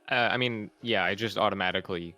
I mean, yeah, I just automatically.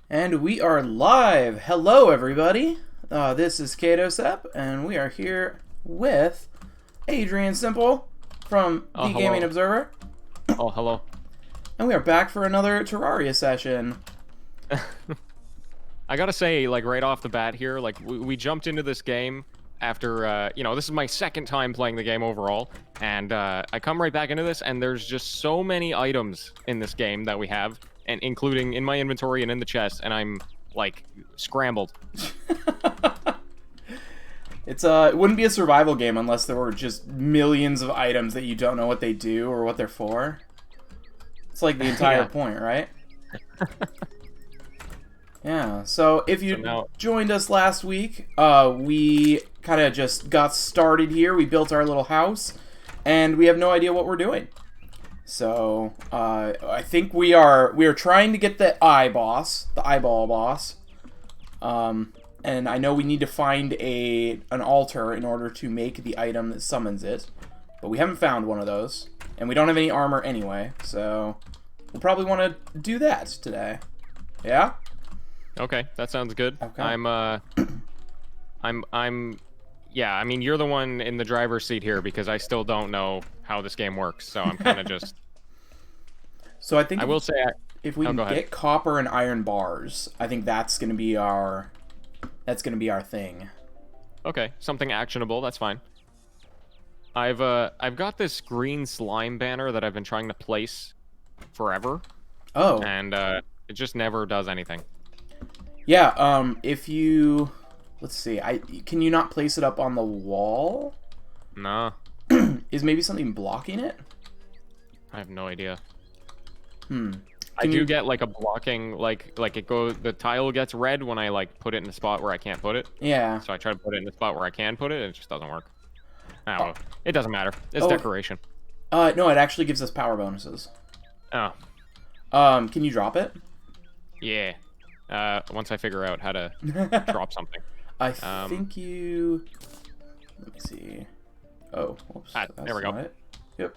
And we are live. Hello, everybody. This is Kato Sepp, and we are here with Adrian Simple from Oh, the Gaming hello. Observer, Oh, hello. and we are back for another Terraria session. I gotta say, like right off the bat here, like we jumped into this game after, this is my second time playing the game overall, and I come right back into this, and there's just so many items in this game that we have, and including in my inventory and in the chest, and I'm like scrambled. It wouldn't be a survival game unless there were just millions of items that you don't know what they do or what they're for. It's like the entire Yeah. point, right? Yeah, so if So you now, joined us last week, we kind of just got started here. We built our little house, and we have no idea what we're doing. So I think we are trying to get the eyeball boss, and I know we need to find an altar in order to make the item that summons it, but we haven't found one of those, and we don't have any armor anyway. So we'll probably want to do that today. Yeah. okay, that sounds good. Okay. I'm, yeah. I mean, you're the one in the driver's seat here because I still don't know how this game works, so I'm kind of just. So I think I will say, if we oh, can go ahead. get copper and iron bars, I think that's gonna be our thing. Okay, something actionable. That's fine. I've got this green slime banner that I've been trying to place forever, Oh, and it just never does anything. yeah. If you, let's see, can you not place it up on the wall? Nah, Is maybe something blocking it? I have no idea. Hmm. I Can do you? get like a blocking, like it goes. The tile gets red when I like put it in a spot where I can't put it. Yeah. So I try to put it in the spot where I can put it, and it just doesn't work. Ah, Oh, well, it doesn't matter. It's oh. decoration. No, it actually gives us power bonuses. Oh, Can you drop it? yeah. Once I figure out how to drop something. I Um, think you. Let me see. Oh, whoops. there That's we go. not it. Yep.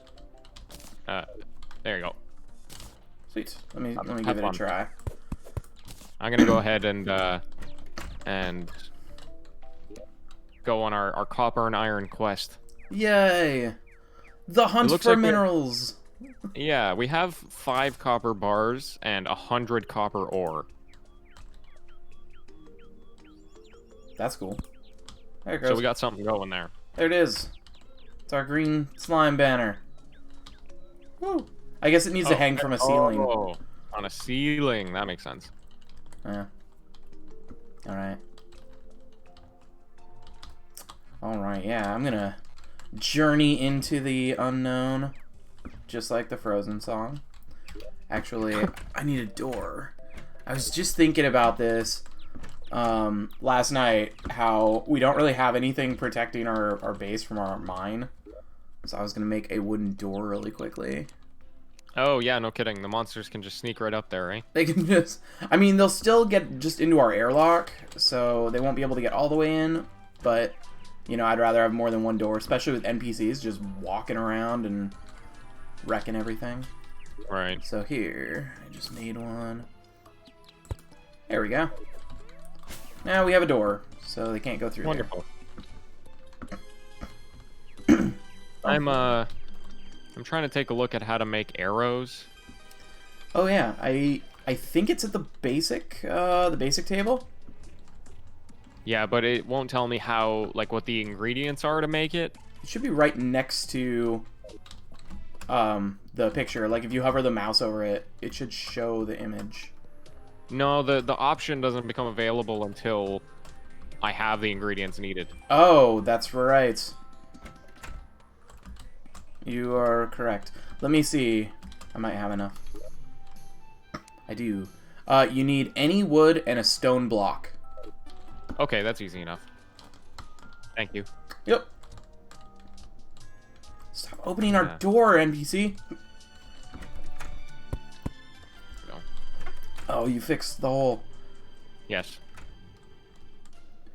Uh, there you go. Sweet. Let me Have give it a fun. try. I'm gonna go ahead and go on our copper and iron quest. Yay! The It hunt looks for like minerals. yeah, we have 5 copper bars and 100 copper ore. That's cool. There it goes. So we got something going there. There it is. It's our green slime banner. Woo. I guess it needs to hang from a ceiling. Oh, on a ceiling. That makes sense. Yeah. Alright. Alright, yeah, I'm gonna journey into the unknown. Just like the Frozen song. Actually, I need a door. I was just thinking about this last night, how we don't really have anything protecting our base from our mine. So I was gonna make a wooden door really quickly. Oh, yeah, no kidding. The monsters can just sneak right up there, right? They can just... I mean, they'll still get just into our airlock, so they won't be able to get all the way in, but, you know, I'd rather have more than one door, especially with NPCs just walking around and wrecking everything. Right. So here, I just made one. There we go. Now we have a door, so they can't go through Wonderful. there. I'm trying to take a look at how to make arrows. Oh yeah, I think it's at the basic table. Yeah, but it won't tell me how, like, what the ingredients are to make it. It should be right next to the picture. Like if you hover the mouse over it, it should show the image. No, the option doesn't become available until I have the ingredients needed. Oh, that's right. You are correct. Let me see. I might have enough. I do. You need any wood and a stone block. Okay, that's easy enough. Thank you. Yep. Stop opening our door, NPC. No. Oh, you fixed the hole. Yes.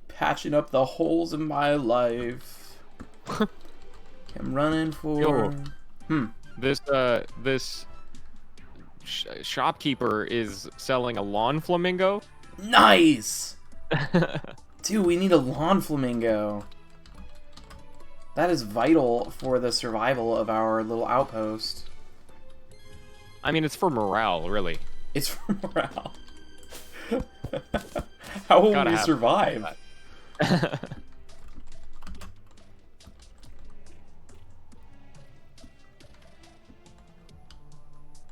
Patching up the holes in my life. I'm running for... This shopkeeper is selling a lawn flamingo. Nice! Dude, we need a lawn flamingo. That is vital for the survival of our little outpost. I mean, it's for morale, really. It's for morale. How will we survive?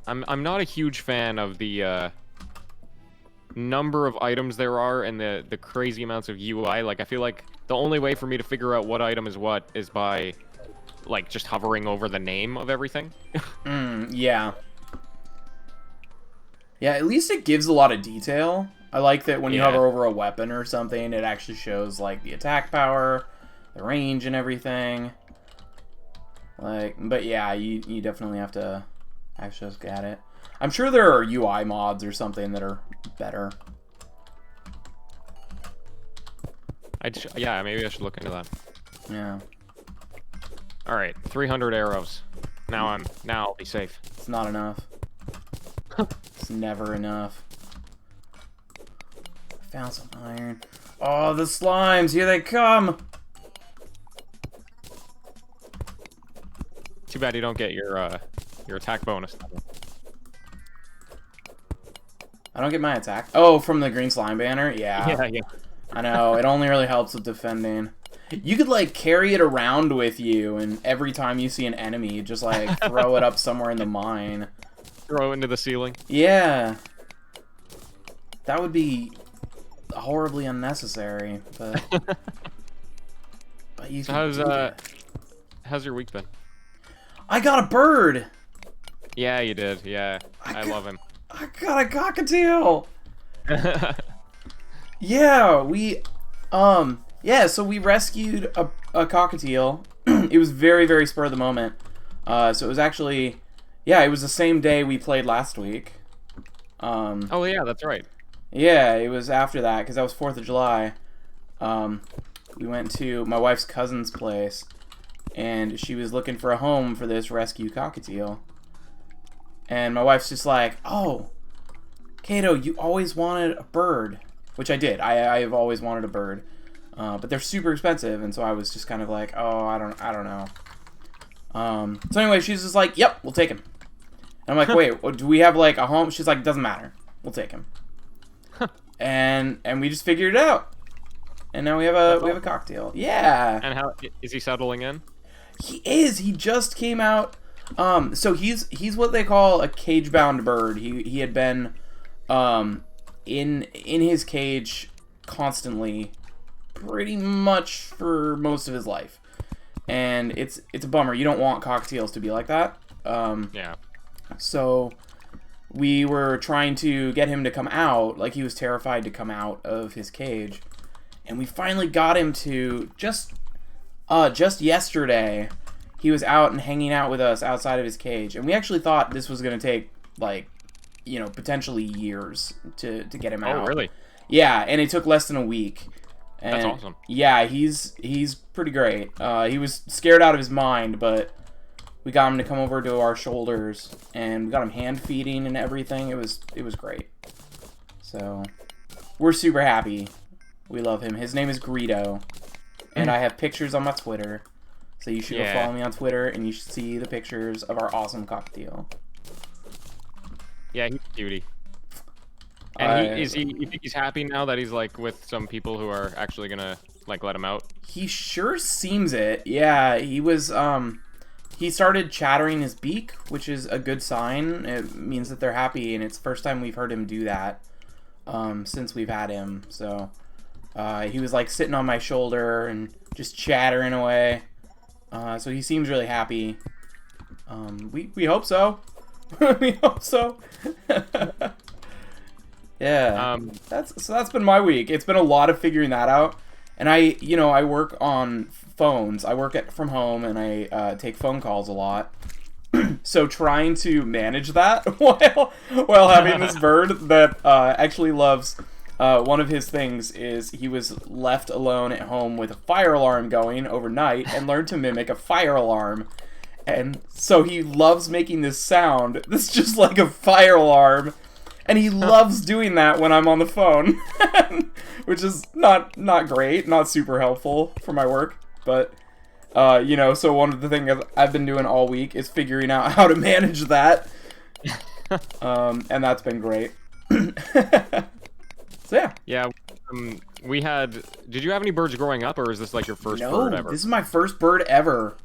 I'm not a huge fan of the number of items there are and the crazy amounts of UI. Like, I feel like the only way for me to figure out what item is what is by, like, just hovering over the name of everything. Yeah. Yeah, at least it gives a lot of detail. I like that when you hover over a weapon or something, it actually shows, like, the attack power, the range, and everything. Like, but yeah, you definitely have to actually look at it. I'm sure there are UI mods or something that are better. Yeah, maybe I should look into that. Yeah. All right, 300 arrows. Now I'll be safe. It's not enough. It's never enough. I found some iron. Oh, the slimes! Here they come! Too bad you don't get your attack bonus. I don't get my attack. Oh, from the green slime banner? Yeah. Yeah. I know. It only really helps with defending. You could, like, carry it around with you, and every time you see an enemy, you just, like, throw it up somewhere in the mine. Throw it into the ceiling. Yeah. That would be horribly unnecessary, but... but you So how's your week been? I got a bird! Yeah, you did. Yeah. I love him. I got a cockatiel! Yeah, so we rescued a cockatiel. It was very, very spur of the moment. So it was actually, it was the same day we played last week. Oh yeah, that's right. Yeah, it was after that, because that was 4th of July. We went to my wife's cousin's place, and she was looking for a home for this rescue cockatiel. And my wife's just like, oh, Kato, you always wanted a bird. Which I did. I have always wanted a bird. But they're super expensive, and so I was just kind of like, oh, I don't know. So anyway, she's just like, yep, we'll take him. And I'm like, wait, do we have, like, a home? She's like, doesn't matter. We'll take him. And we just figured it out. and now we have a cocktail. Yeah. And how is he settling in? He is. He just came out. So he's what they call a cage-bound bird. He had been in his cage constantly, pretty much for most of his life, and it's a bummer. You don't want cocktails to be like that. Yeah. So we were trying to get him to come out. Like, he was terrified to come out of his cage, and we finally got him to just yesterday. He was out and hanging out with us outside of his cage, and we actually thought this was going to take, like, you know, potentially years to get him out. Oh, really? Yeah, and it took less than a week. And that's awesome. Yeah, he's pretty great. He was scared out of his mind, but we got him to come over to our shoulders, and we got him hand feeding and everything. It was great. So we're super happy. We love him. His name is Greedo, and I have pictures on my Twitter. So you should go follow me on Twitter, and you should see the pictures of our awesome cocktail. Yeah, he's a cutie. And you think he's happy now that he's like with some people who are actually gonna like let him out? He sure seems it. Yeah, he was he started chattering his beak, which is a good sign. It means that they're happy, and it's the first time we've heard him do that since we've had him. So he was like sitting on my shoulder and just chattering away. So he seems really happy. We hope so. We hope so. Yeah. That's been my week. It's been a lot of figuring that out. And I work on phones. I work from home, and I take phone calls a lot. So trying to manage that while having this bird that actually loves one of his things is he was left alone at home with a fire alarm going overnight and learned to mimic a fire alarm. And so he loves making this sound. This is just like a fire alarm. And he loves doing that when I'm on the phone, which is not great, not super helpful for my work. But, so one of the things I've been doing all week is figuring out how to manage that. And that's been great. So, yeah. Yeah, we had... Did you have any birds growing up, or is this like your first bird ever? No, this is my first bird ever.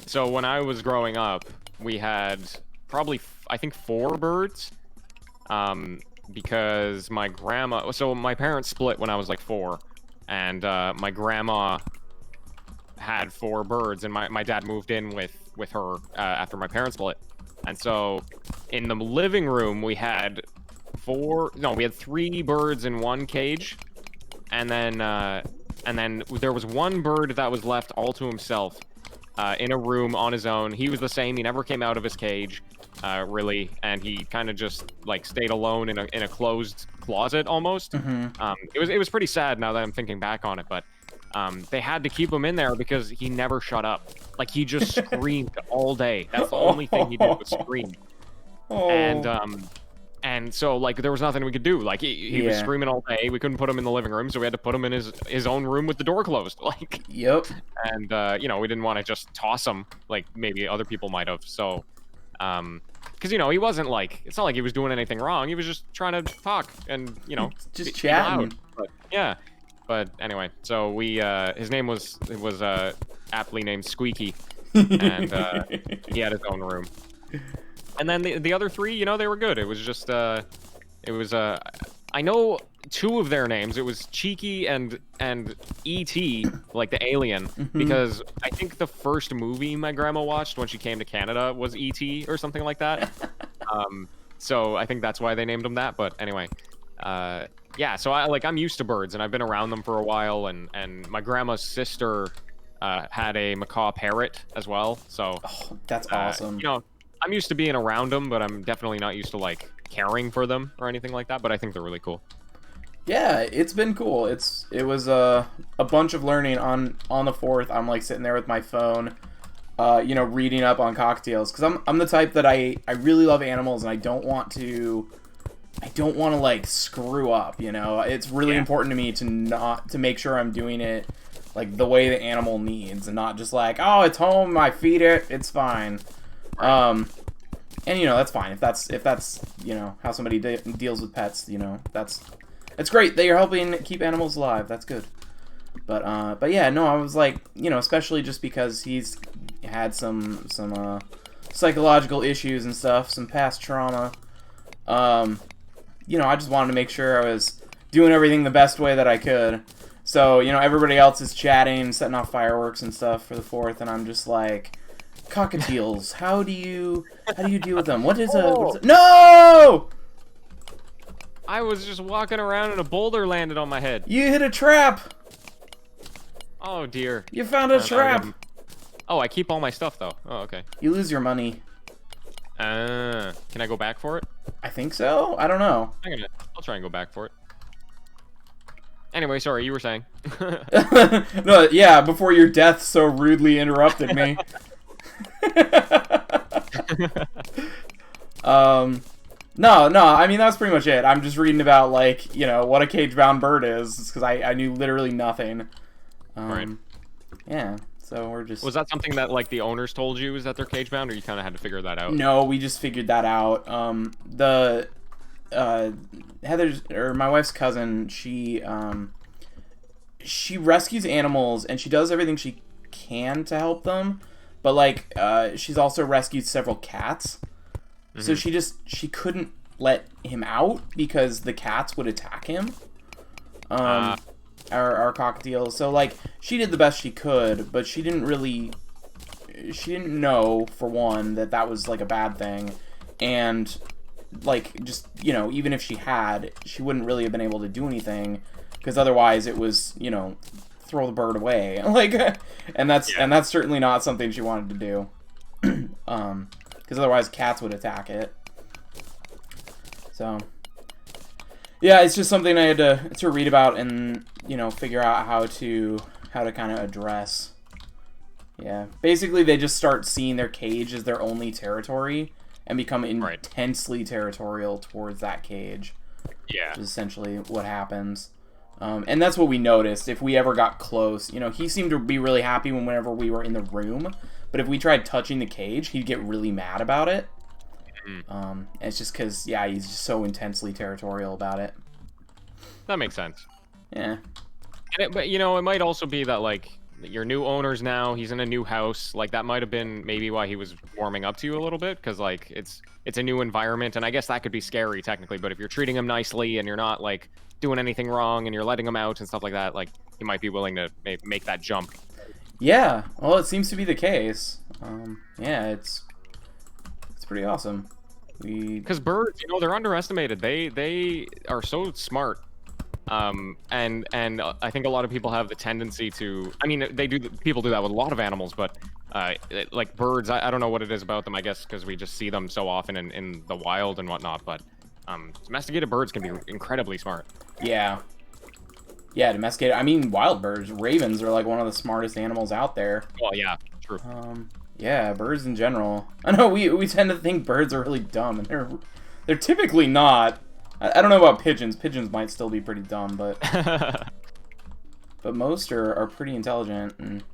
So when I was growing up, we had probably, I think, 4 birds. Because my grandma... So my parents split when I was like 4. And my grandma had 4 birds, and my dad moved in with her after my parents split. And so in the living room, we had 3 birds in one cage. And then there was one bird that was left all to himself in a room on his own. He was the same. He never came out of his cage, really, and he kind of just like stayed alone in a closed closet almost. Mm-hmm. It was pretty sad now that I'm thinking back on it, but they had to keep him in there because he never shut up. Like, he just screamed all day. That's the only thing he did was scream. Oh. And so, like, there was nothing we could do. Like, he was screaming all day. We couldn't put him in the living room, so we had to put him in his own room with the door closed. Like, yep. And, we didn't want to just toss him like maybe other people might have. So, because, he wasn't like... It's not like he was doing anything wrong. He was just trying to talk and, just chatting. But, yeah. But anyway, so we... his name was aptly named Squeaky. And he had his own room. And then the other 3, they were good. It was just, I know 2 of their names. It was Cheeky and E.T., like the alien, because I think the first movie my grandma watched when she came to Canada was E.T. or something like that. So I think that's why they named him that. But anyway, yeah. So I'm used to birds, and I've been around them for a while. And my grandma's sister had a macaw parrot as well. So that's awesome. I'm used to being around them, but I'm definitely not used to, like, caring for them or anything like that, but I think they're really cool. Yeah, it's been cool. It was a bunch of learning on the 4th. I'm, like, sitting there with my phone, reading up on cocktails, because I'm the type that I really love animals, and I don't want to, like, screw up, It's really important to me to make sure I'm doing it, like, the way the animal needs, and not just like, oh, it's home, I feed it, it's fine. And that's fine if that's how somebody deals with pets. That's it's great that you're helping keep animals alive. That's good. But yeah, no, I was like, you know, especially just because he's had some psychological issues and stuff, some past trauma. You know, I just wanted to make sure I was doing everything the best way that I could. So, you know, everybody else is chatting, setting off fireworks and stuff for the 4th, and I'm just like, cockatiels, how do you deal with them? What is a... No! I was just walking around and a boulder landed on my head. You hit a trap! Oh, dear. You found a trap! Oh, I keep all my stuff, though. Oh, okay. You lose your money. Can I go back for it? I think so? I don't know. I'll try and go back for it. Anyway, sorry, you were saying. No, yeah, before your death so rudely interrupted me. No, I mean, that's pretty much it. I'm just reading about, like, you know, what a cage-bound bird is, because I knew literally nothing. Right. Yeah, so we're just... Was that something that, like, the owners told you is that they're cage-bound, or you kind of had to figure that out? No, we just figured that out. Heather's, or my wife's cousin, she rescues animals, and she does everything she can to help them, but, like, she's also rescued several cats. So she couldn't let him out because the cats would attack him. Our cockatiels. So, like, she did the best she could, but she didn't know, for one, that was, like, a bad thing. And, like, just, you know, even if she had, she wouldn't really have been able to do anything, because otherwise it was, you know, throw the bird away. Like, and that's certainly not something she wanted to do. Because otherwise cats would attack it. So, yeah, it's just something I had to read about and, you know, figure out how to kind of address. Yeah, basically they just start seeing their cage as their only territory and become intensely territorial towards that cage. Yeah, which is essentially what happens. And that's what we noticed. If we ever got close, you know, he seemed to be really happy whenever we were in the room. But if we tried touching the cage, he'd get really mad about it. And it's just because, yeah, he's just so intensely territorial about it. that makes sense. Yeah. But, you know, it might also be that, like, your new owner's now, he's in a new house. Like, that might have been maybe why he was warming up to you a little bit, because, like, it's a new environment, and I guess that could be scary, technically. But if you're treating him nicely and you're not, like, doing anything wrong and you're letting him out and stuff like that, like, he might be willing to make that jump. Yeah, well, it seems to be the case. Yeah, it's pretty awesome. Because birds, you know, they're underestimated. They are so smart. And I think a lot of people have the tendency to, I mean, people do that with a lot of animals, but like birds, I don't know what it is about them, I guess, because we just see them so often in the wild and whatnot, but domesticated birds can be incredibly smart. Yeah. Yeah, domesticated. I mean, wild birds. Ravens are like one of the smartest animals out there. Well, yeah, true. Yeah, birds in general. I know we tend to think birds are really dumb, and they're typically not. I don't know about pigeons. Pigeons might still be pretty dumb, but but most are pretty intelligent. And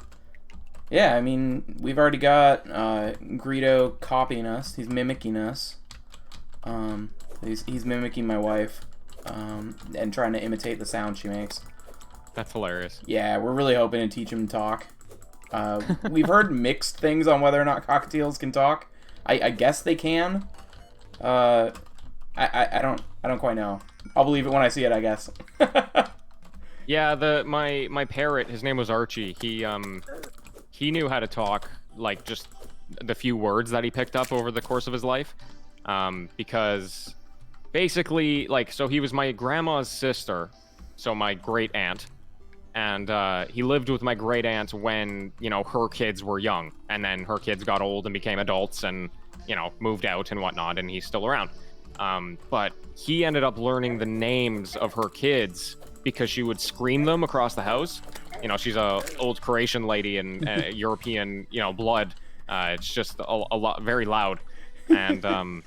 yeah, I mean, we've already got Greedo copying us. He's mimicking us. He's mimicking my wife, and trying to imitate the sound she makes. That's hilarious. Yeah, we're really hoping to teach him to talk. We've heard mixed things on whether or not cockatiels can talk. I guess they can. I don't quite know. I'll believe it when I see it, I guess. Yeah, my parrot, his name was Archie. He knew how to talk, like, just the few words that he picked up over the course of his life. Because basically, like, so he was my grandma's sister, so my great aunt. And he lived with my great aunt when, you know, her kids were young. And then her kids got old and became adults and, you know, moved out and whatnot, and he's still around. But he ended up learning the names of her kids because she would scream them across the house. You know, she's a old Croatian lady and European, you know, blood. It's just a lot, very loud. And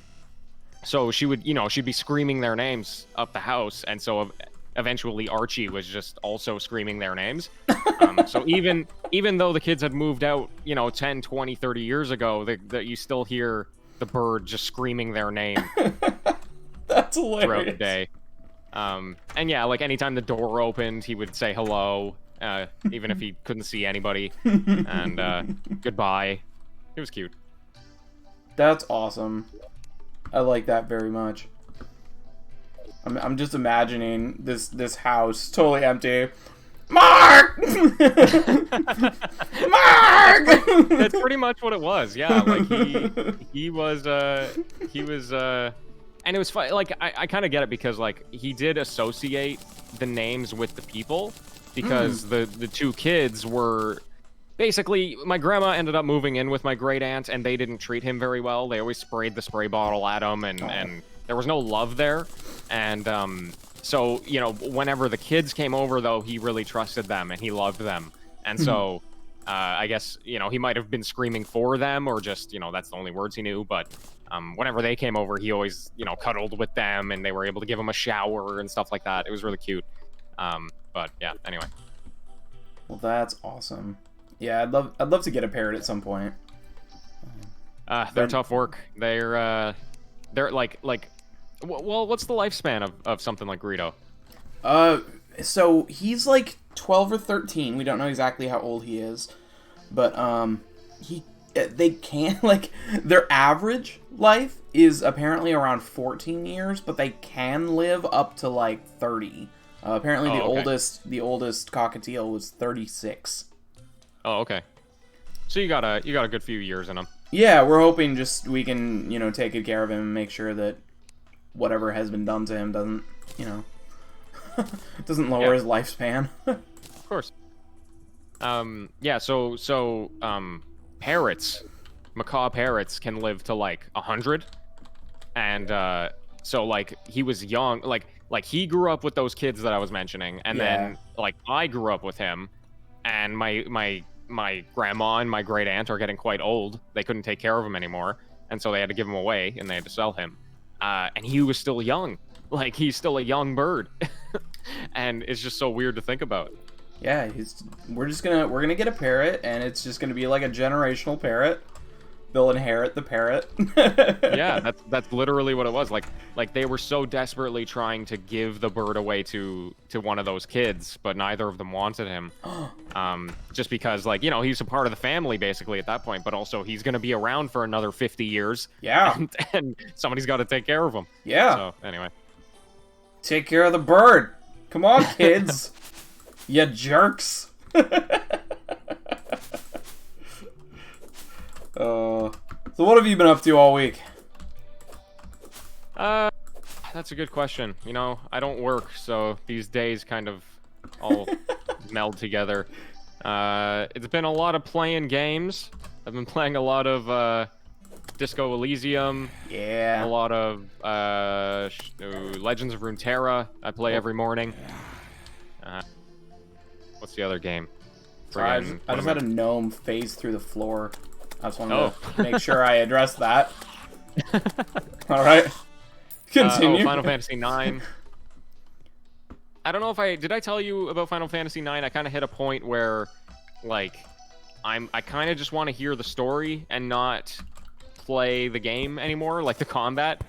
so she would, you know, she'd be screaming their names up the house. And so eventually Archie was just also screaming their names. So even though the kids had moved out, you know, 10, 20, 30 years ago, that you still hear the bird just screaming their name. That's hilarious. Throughout the day. And yeah, like anytime the door opened, he would say hello, even if he couldn't see anybody, and goodbye. It was cute. That's awesome. I like that very much. I'm just imagining this house totally empty. Mark! Mark! That's pretty much what it was. Yeah, like he was and it was fun. Like I kind of get it because like he did associate the names with the people because the two kids were basically my grandma ended up moving in with my great aunt and they didn't treat him very well. They always sprayed the spray bottle at him and there was no love there. And so, you know, whenever the kids came over, though, he really trusted them and he loved them. And so I guess, you know, he might have been screaming for them or just, you know, that's the only words he knew. But whenever they came over, he always, you know, cuddled with them and they were able to give him a shower and stuff like that. It was really cute. But yeah, anyway. Well, that's awesome. Yeah, I'd love to get a parrot at some point. They're tough work. They're like well, what's the lifespan of something like Greedo? So he's like 12 or 13. We don't know exactly how old he is, but they can like their average life is apparently around 14 years, but they can live up to like 30. Apparently, the oldest cockatiel was 36. Oh, okay. So you got a good few years in them. Yeah, we're hoping just we can, you know, take good care of him and make sure that whatever has been done to him doesn't, you know, doesn't lower his lifespan. Of course. Yeah, so parrots, macaw parrots can live to like 100. And so like he was young, like he grew up with those kids that I was mentioning, and then like I grew up with him, and my grandma and my great aunt are getting quite old. They couldn't take care of him anymore, and so they had to give him away and they had to sell him. And he was still young. Like, he's still a young bird. And it's just so weird to think about. Yeah, we're gonna get a parrot, and it's just gonna be like a generational parrot. They'll inherit the parrot. Yeah, that's literally what it was. Like they were so desperately trying to give the bird away to one of those kids, but neither of them wanted him. Just because, like, you know, he's a part of the family basically at that point, but also he's gonna be around for another 50 years. Yeah. And somebody's got to take care of him. Yeah. So anyway, take care of the bird. Come on, kids. You jerks. So what have you been up to all week? That's a good question. You know, I don't work, so these days kind of all meld together. It's been a lot of playing games. I've been playing a lot of Disco Elysium. Yeah. A lot of Legends of Runeterra. I play every morning. What's the other game? Sorry, I just had a gnome phase through the floor. I just wanted to make sure I addressed that. All right. Continue. Final Fantasy IX. I don't know if did I tell you about Final Fantasy IX? I kind of hit a point where, like, I kind of just want to hear the story and not play the game anymore, like the combat.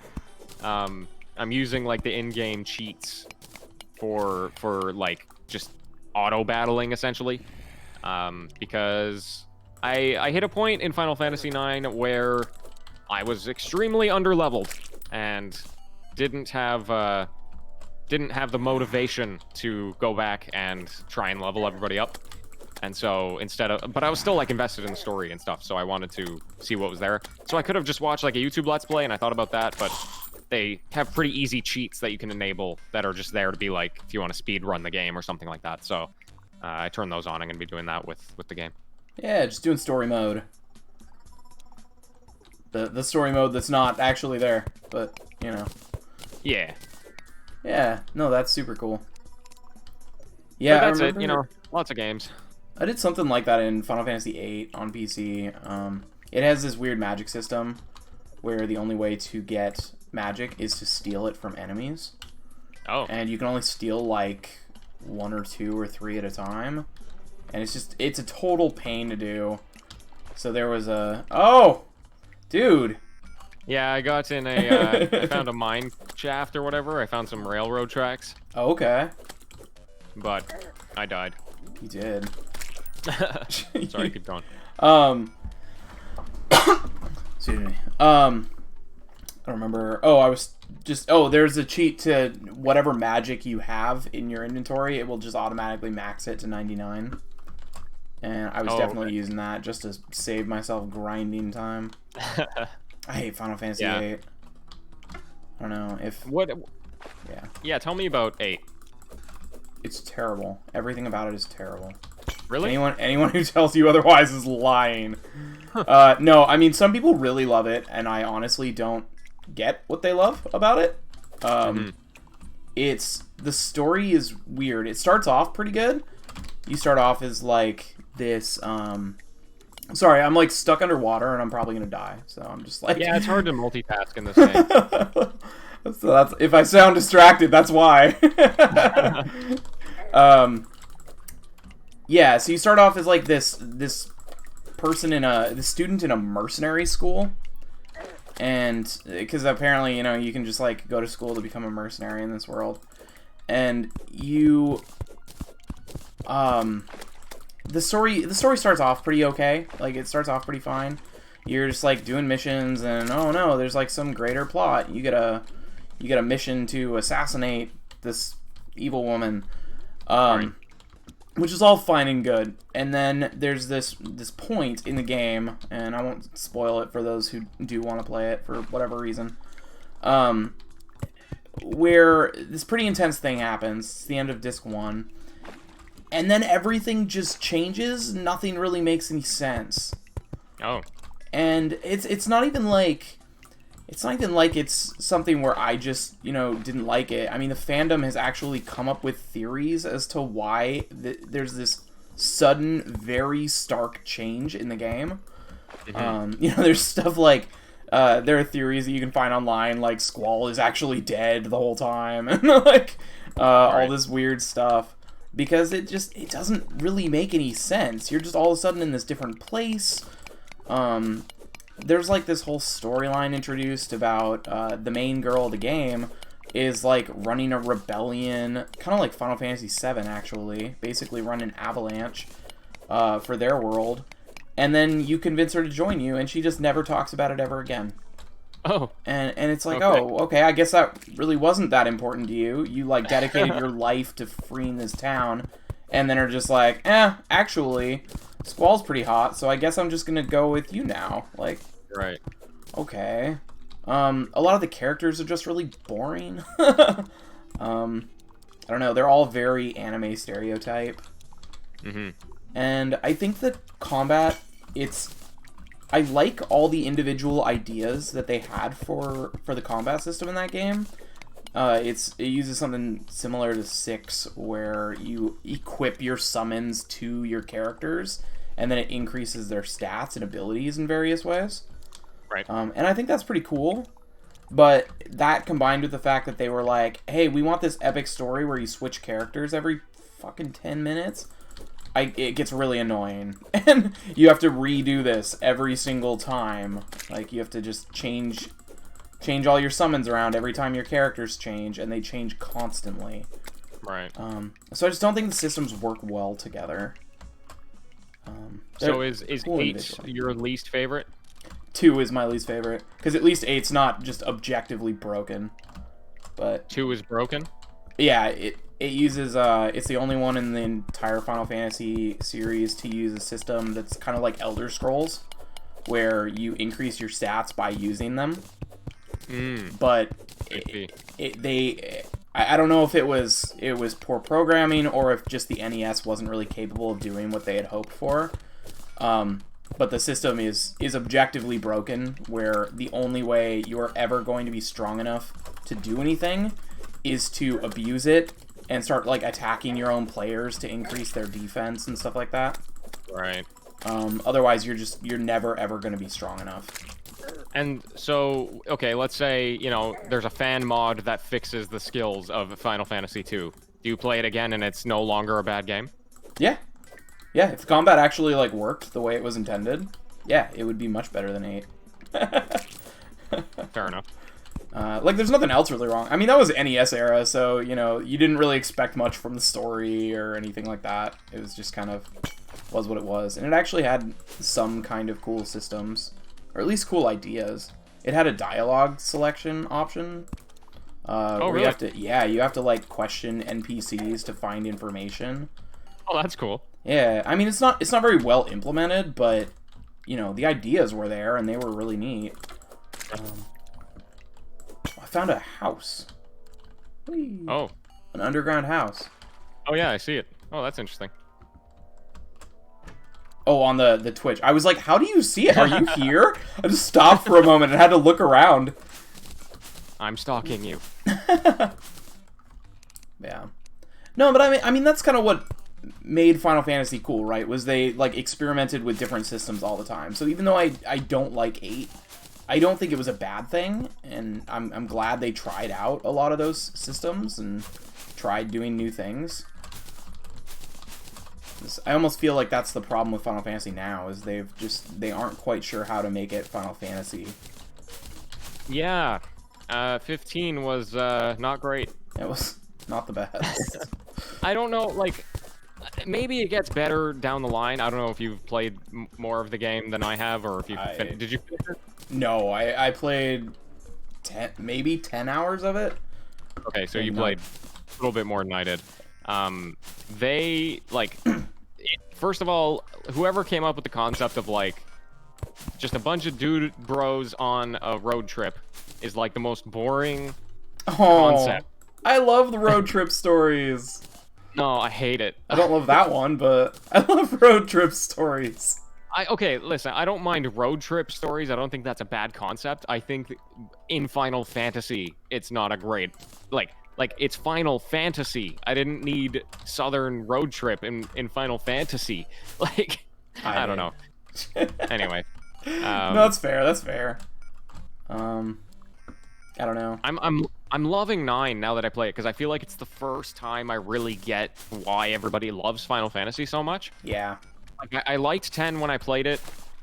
I'm using like the in-game cheats for like just auto battling essentially, because I hit a point in Final Fantasy IX where I was extremely underleveled and didn't have the motivation to go back and try and level everybody up. And so but I was still like invested in the story and stuff, so I wanted to see what was there. So I could have just watched like a YouTube Let's Play, and I thought about that, but they have pretty easy cheats that you can enable that are just there to be like, if you want to speed run the game or something like that. So I turned those on. I'm going to be doing that with the game. Yeah, just doing story mode. The story mode that's not actually there, but, you know. Yeah. Yeah, no, that's super cool. Yeah, but that's it, you know, lots of games. I did something like that in Final Fantasy VIII on PC. It has this weird magic system where the only way to get magic is to steal it from enemies. Oh. And you can only steal like 1 or 2 or 3 at a time. And it's a total pain to do. So there was a... Oh! Dude! Yeah, I got in a, I found a mine shaft or whatever. I found some railroad tracks, Oh, okay. but I died. You did. Sorry, keep going. Um. Excuse me. I remember. Oh, I was just. Oh, there's a cheat to whatever magic you have in your inventory. It will just automatically max it to 99. And I was definitely using that just to save myself grinding time. I hate Final Fantasy VIII. I don't know if. What? Yeah. Yeah, tell me about 8. It's terrible. Everything about it is terrible. Really? Anyone who tells you otherwise is lying. No, I mean, some people really love it, and I honestly don't get what they love about it. It's the story is weird. It starts off pretty good. You start off as like this. Sorry, I'm like stuck underwater, and I'm probably gonna die. So I'm just like. Yeah, it's hard to multitask in this game. So that's if I sound distracted, that's why. Yeah, so you start off as like this person this student in a mercenary school, and because apparently you can just like go to school to become a mercenary in this world, and you the story starts off pretty okay. Like it starts off pretty fine. You're just like doing missions, and oh no, there's like some greater plot. You get a mission to assassinate this evil woman. Right. Which is all fine and good, and then there's this point in the game, and I won't spoil it for those who do want to play it for whatever reason, where this pretty intense thing happens. It's the end of Disc 1, and then everything just changes. Nothing really makes any sense. Oh. And it's not even like it's something where I just, didn't like it. I mean, the fandom has actually come up with theories as to why there's this sudden, very stark change in the game. There's stuff like, there are theories that you can find online, like Squall is actually dead the whole time, and like, all this weird stuff. Because it doesn't really make any sense. You're just all of a sudden in this different place. There's like this whole storyline introduced about the main girl of the game is like running a rebellion, kind of like Final Fantasy VII actually, basically run an avalanche for their world, and then you convince her to join you, and she just never talks about it ever again. Oh. And it's like, okay, I guess that really wasn't that important to you. You like dedicated your life to freeing this town, and then are just like, actually, Squall's pretty hot, so I guess I'm just gonna go with you now. Like, right. Okay. A lot of the characters are just really boring. I don't know. They're all very anime stereotype. And I think that combat, I like all the individual ideas that they had for the combat system in that game. It uses something similar to 6, where you equip your summons to your characters, and then it increases their stats and abilities in various ways. Right. And I think that's pretty cool. But that combined with the fact that they were like, hey, we want this epic story where you switch characters every fucking 10 minutes, it gets really annoying. And you have to redo this every single time. Like, you have to just change all your summons around every time your characters change, and they change constantly. Right. So I just don't think the systems work well together. So is cool 8 your least favorite? 2 is my least favorite, because at least 8's not just objectively broken. But 2 is broken? yeah, it uses it's the only one in the entire Final Fantasy series to use a system that's kind of like Elder Scrolls, where you increase your stats by using them. But I don't know if it was poor programming, or if just the NES wasn't really capable of doing what they had hoped for. But the system is objectively broken, where the only way you're ever going to be strong enough to do anything is to abuse it and start like attacking your own players to increase their defense and stuff like that. Right. Otherwise, you're never ever going to be strong enough. And so, okay, let's say, there's a fan mod that fixes the skills of Final Fantasy II. Do you play it again and it's no longer a bad game? Yeah. Yeah, if the combat actually, like, worked the way it was intended, yeah, it would be much better than 8. Fair enough. Like, there's nothing else really wrong. I mean, that was NES era, so, you know, you didn't really expect much from the story or anything like that. It was just kind of was what it was. And it actually had some kind of cool systems, or at least cool ideas. It had a dialogue selection option. Oh, really? You have to, like, question NPCs to find information. Oh, that's cool. Yeah, I mean, it's not very well implemented, but, you know, the ideas were there, and they were really neat. I found a house. Whee! Oh. An underground house. Oh, yeah, I see it. Oh, that's interesting. Oh, on the Twitch. I was like, how do you see it? Are you here? I just stopped for a moment and had to look around. I'm stalking you. Yeah. No, but I mean that's kind of what made Final Fantasy cool, right? Was they, like, experimented with different systems all the time. So even though I don't like 8, I don't think it was a bad thing, and I'm glad they tried out a lot of those systems and tried doing new things. I almost feel like that's the problem with Final Fantasy now, is they aren't quite sure how to make it Final Fantasy. Yeah. 15 was not great. It was not the best. I don't know, like, maybe it gets better down the line. I don't know if you've played more of the game than I have, or if you did you finish it? No, I played maybe 10 hours of it. Okay, so you played a little bit more than I did. They, like, first of all, whoever came up with the concept of, like, just a bunch of dude bros on a road trip is, like, the most boring concept. I love the road trip stories. No, I hate it. I don't love that one, but I love road trip stories. Okay, listen, I don't mind road trip stories. I don't think that's a bad concept. I think in Final Fantasy, it's not a great... Like, it's Final Fantasy. I didn't need Southern Road Trip in Final Fantasy. Like, I don't know. Anyway. No, that's fair, that's fair. I don't know. I'm loving 9 now that I play it, because I feel like it's the first time I really get why everybody loves Final Fantasy so much. Yeah. Like, I liked 10 when I played it,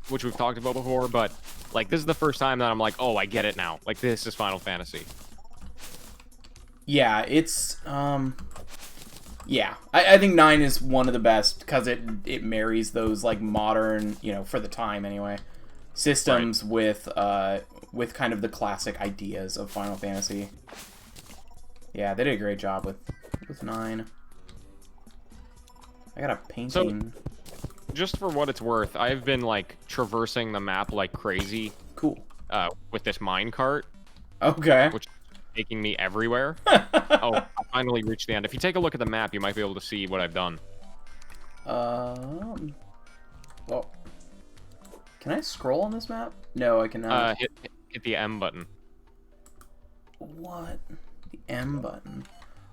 which we've talked about before, but, like, this is the first time that I'm like, oh, I get it now. Like, this is Final Fantasy. Yeah, it's, yeah. I think 9 is one of the best, because it marries those, like, modern, you know, for the time anyway, systems with kind of the classic ideas of Final Fantasy. Yeah, they did a great job with 9. I got a painting. So, just for what it's worth, I've been, like, traversing the map like crazy. Cool. With this minecart. Okay. Which is taking me everywhere. Oh, I finally reached the end. If you take a look at the map, you might be able to see what I've done. Well, can I scroll on this map? No, I cannot. Hit the M button. What? The M button.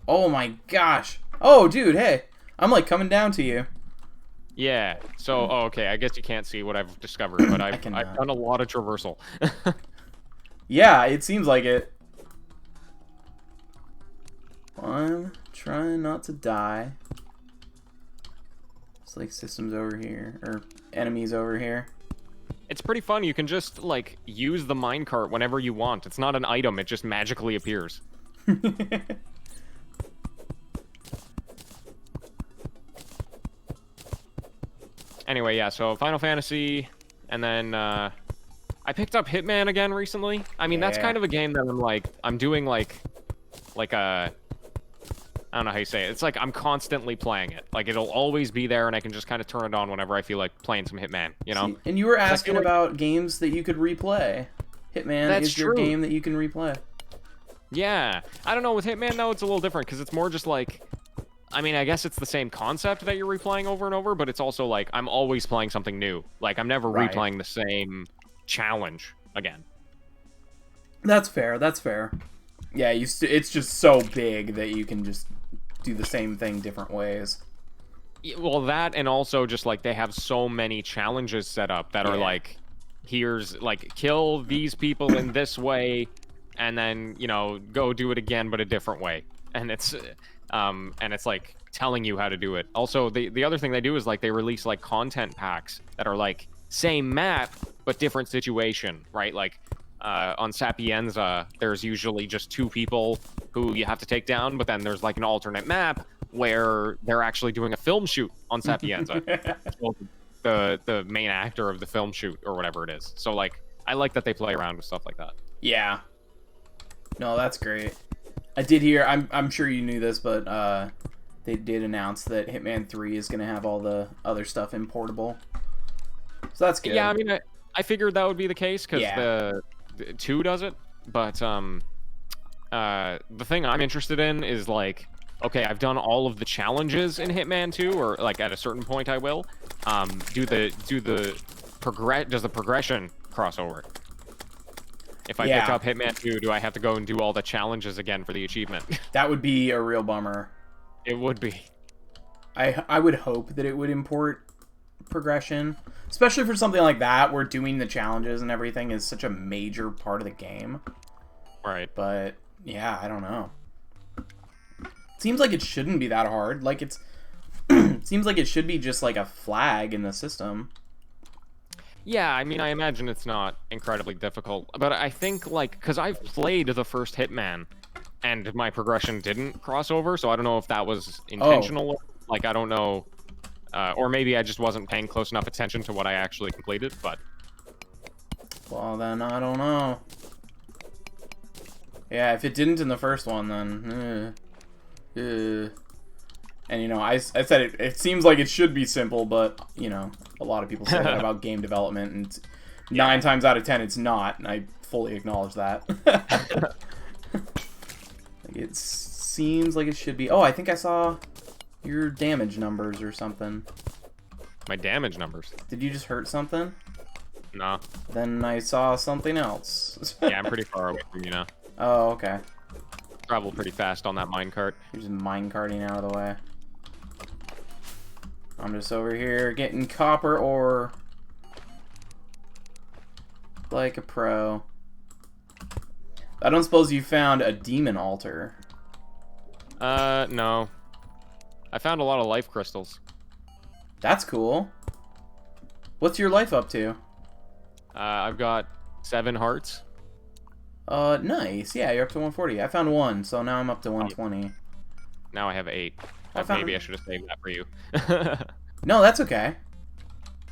Oh my gosh. Oh, dude, hey. I'm, like, coming down to you. Yeah. So, oh, okay. I guess you can't see what I've discovered, but I've done a lot of traversal. Yeah, it seems like it. I'm trying not to die. It's like systems over here, or enemies over here. It's pretty fun. You can just, like, use the minecart whenever you want. It's not an item. It just magically appears. Anyway, yeah, so Final Fantasy, and then, I picked up Hitman again recently. I mean, that's kind of a game that I'm doing, like a... I don't know how you say it. It's like I'm constantly playing it. Like, it'll always be there, and I can just kind of turn it on whenever I feel like playing some Hitman, you know? See, and you were asking about games that you could replay. Hitman is your game that you can replay. Yeah. I don't know, with Hitman, though, it's a little different, because it's more just like... I mean, I guess it's the same concept that you're replaying over and over, but it's also like, I'm always playing something new. Like, I'm never replaying the same challenge again. That's fair, that's fair. Yeah, it's just so big that you can just do the same thing different ways. Well, that, and also just, like, they have so many challenges set up that are, like, here's, like, kill these people in this way, and then, you know, go do it again, but a different way. And it's like, telling you how to do it. Also, the other thing they do is, like, they release, like, content packs that are, like, same map, but different situation, right? Like, on Sapienza, there's usually just 2 people who you have to take down, but then there's like an alternate map where they're actually doing a film shoot on Sapienza. So the main actor of the film shoot or whatever it is. So like I like that they play around with stuff like that. Yeah. No, that's great. I did hear. I'm sure you knew this, but they did announce that Hitman 3 is gonna have all the other stuff importable. So that's good. Yeah, I mean, I figured that would be the case because Yeah. the 2 does it. But the thing I'm interested in is like, okay, I've done all of the challenges in Hitman 2, or like at a certain point I will. Does the progression crossover? If I pick up Hitman 2, do I have to go and do all the challenges again for the achievement? That would be a real bummer. It would be. I would hope that it would import progression, especially for something like that where doing the challenges and everything is such a major part of the game. Right. But yeah, I don't know. Seems like it shouldn't be that hard. Like it seems like it should be just like a flag in the system. Yeah, I mean, I imagine it's not incredibly difficult, but I think, like, because I've played the first Hitman, and my progression didn't cross over, so I don't know if that was intentional. Like, I don't know, or maybe I just wasn't paying close enough attention to what I actually completed, but... Well, then, I don't know. Yeah, if it didn't in the first one, then... And, you know, I said it seems like it should be simple, but, you know, a lot of people say that about game development, and 9 times out of 10 it's not, and I fully acknowledge that. Like, it seems like it should be... Oh, I think I saw your damage numbers or something. My damage numbers? Did you just hurt something? No. Then I saw something else. Yeah, I'm pretty far away from you now. Oh, okay. Travel pretty fast on that minecart. You're just minecarting out of the way. I'm just over here getting copper ore. Like a pro. I don't suppose you found a demon altar. No. I found a lot of life crystals. That's cool. What's your life up to? I've got 7 hearts. Nice. Yeah, you're up to 140. I found 1, so now I'm up to 120. Now I have 8. Maybe I should have saved that for you. No, that's okay.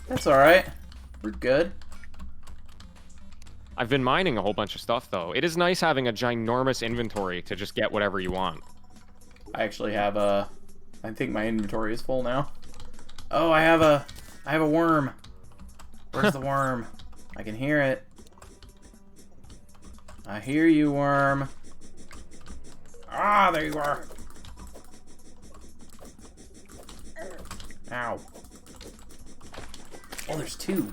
That's alright. We're good. I've been mining a whole bunch of stuff, though. It is nice having a ginormous inventory to just get whatever you want. I actually have a... I think my inventory is full now. Oh, I have a worm. Where's the worm? I can hear it. I hear you, worm. Ah, there you are. Ow. Oh, there's 2.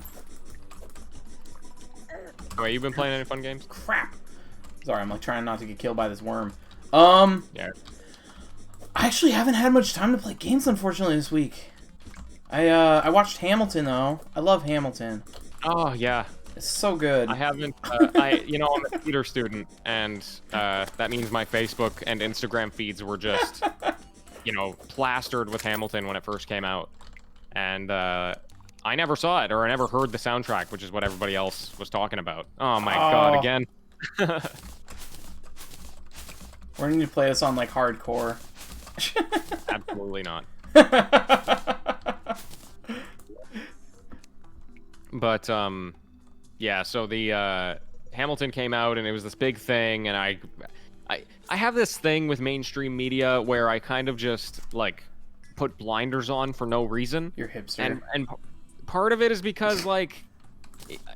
Wait, you been playing any fun games? Crap. Sorry, I'm like trying not to get killed by this worm. Yeah. I actually haven't had much time to play games, unfortunately, this week. I watched Hamilton, though. I love Hamilton. Oh, yeah. It's so good. I haven't, I'm a theater student, and that means my Facebook and Instagram feeds were just, plastered with Hamilton when it first came out. And I never saw it, or I never heard the soundtrack, which is what everybody else was talking about. Oh my god, again. We're going to play this on, like, hardcore. Absolutely not. But, yeah, so the Hamilton came out, and it was this big thing, and I have this thing with mainstream media where I kind of just, like, put blinders on for no reason. You're hipster. And part of it is because, like,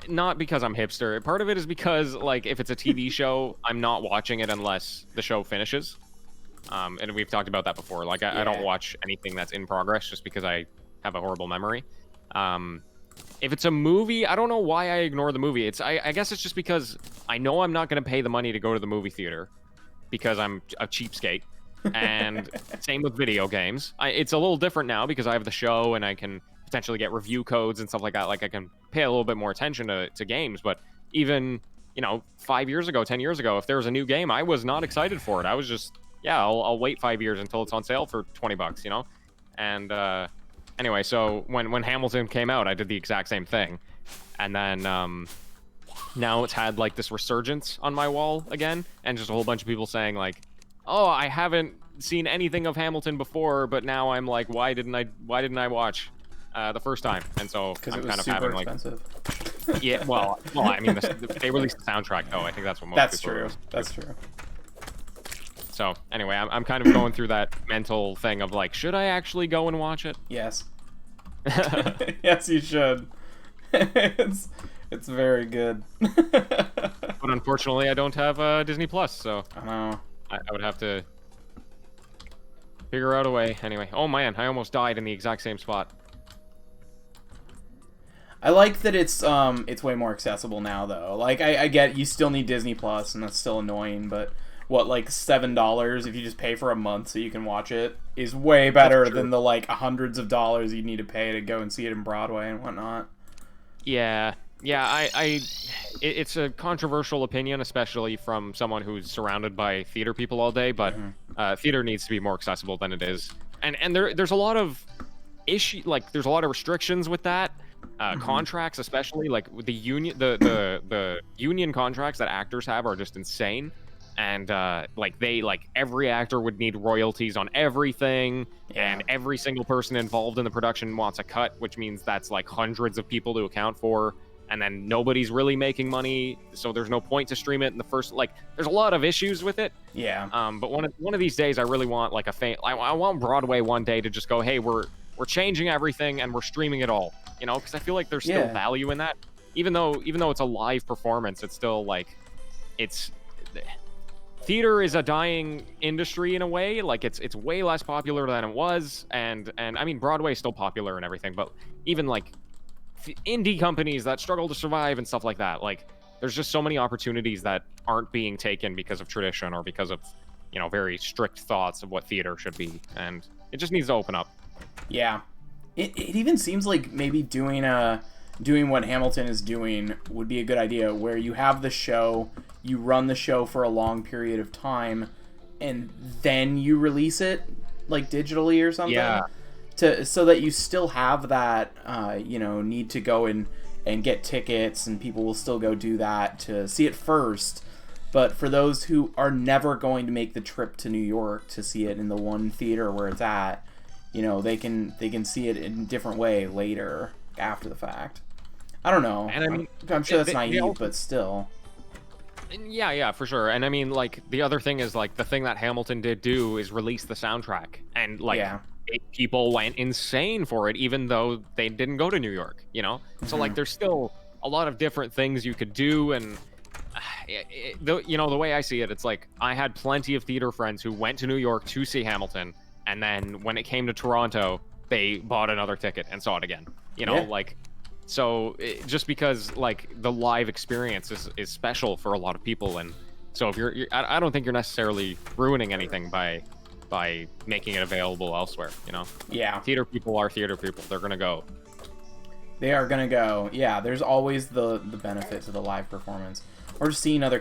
not because I'm hipster. Part of it is because, like, if it's a TV show, I'm not watching it unless the show finishes. And we've talked about that before. Like, I don't watch anything that's in progress just because I have a horrible memory. If it's a movie, I don't know why I ignore the movie. I guess it's just because I know I'm not going to pay the money to go to the movie theater because I'm a cheapskate. And same with video games. It's a little different now because I have the show and I can potentially get review codes and stuff like that. Like, I can pay a little bit more attention to games. But even, 5 years ago, 10 years ago, if there was a new game, I was not excited for it. I was just, I'll wait 5 years until it's on sale for $20, And anyway, so when Hamilton came out, I did the exact same thing. And then now it's had like this resurgence on my wall again, and just a whole bunch of people saying like, "Oh, I haven't seen anything of Hamilton before, but now I'm like, why didn't I watch the first time?" And so Because I'm it was kind of super having like, expensive. yeah, well, I mean, they released the soundtrack though. I think that's what most That's people true. released. That's true. So anyway, I'm kind of going through that mental thing of like, should I actually go and watch it? Yes. Yes, you should. It's very good. But unfortunately, I don't have Disney Plus, so I know. I would have to figure out a way. Anyway, oh man, I almost died in the exact same spot. I like that it's way more accessible now though. Like I get you still need Disney Plus and that's still annoying, but what, like $7 if you just pay for a month so you can watch it is way better than the like hundreds of dollars you need to pay to go and see it in Broadway and whatnot. Yeah, it's a controversial opinion, especially from someone who's surrounded by theater people all day. But theater needs to be more accessible than it is, and there's a lot of there's a lot of restrictions with that. Contracts, especially like with the union, the union contracts that actors have are just insane. And like every actor would need royalties on everything, and every single person involved in the production wants a cut, which means that's like hundreds of people to account for, and then nobody's really making money, so there's no point to stream it in the first. Like, there's a lot of issues with it. Yeah. But one of these days, I really want like I want Broadway one day to just go, hey, we're changing everything and we're streaming it all, you know, because I feel like there's still value in that, even though it's a live performance, it's still like theater is a dying industry in a way. Like it's way less popular than it was, and I mean Broadway is still popular and everything, but even like indie companies that struggle to survive and stuff like that, like there's just so many opportunities that aren't being taken because of tradition or because of, you know, very strict thoughts of what theater should be, and it just needs to open up. Yeah, it even seems like maybe doing what Hamilton is doing would be a good idea, where you have the show, you run the show for a long period of time, and then you release it like digitally or something. Yeah. So that you still have that need to go and get tickets, and people will still go do that to see it first. But for those who are never going to make the trip to New York to see it in the one theater where it's at, you know, they can see it in a different way later after the fact. I don't know. And I mean, I'm sure that's naive, but still. Yeah, for sure. And I mean, like, the other thing is, like, the thing that Hamilton did do is release the soundtrack. And, like, people went insane for it, even though they didn't go to New York, you know? So, like, there's still a lot of different things you could do. And, you know, the way I see it, it's like, I had plenty of theater friends who went to New York to see Hamilton. And then when it came to Toronto, they bought another ticket and saw it again. You know, like... So just because like the live experience is special for a lot of people, and so if I don't think you're necessarily ruining anything by making it available elsewhere, you know? Yeah. Theater people are theater people. They're gonna go. They are gonna go. Yeah. There's always the benefit to the live performance, or just seeing other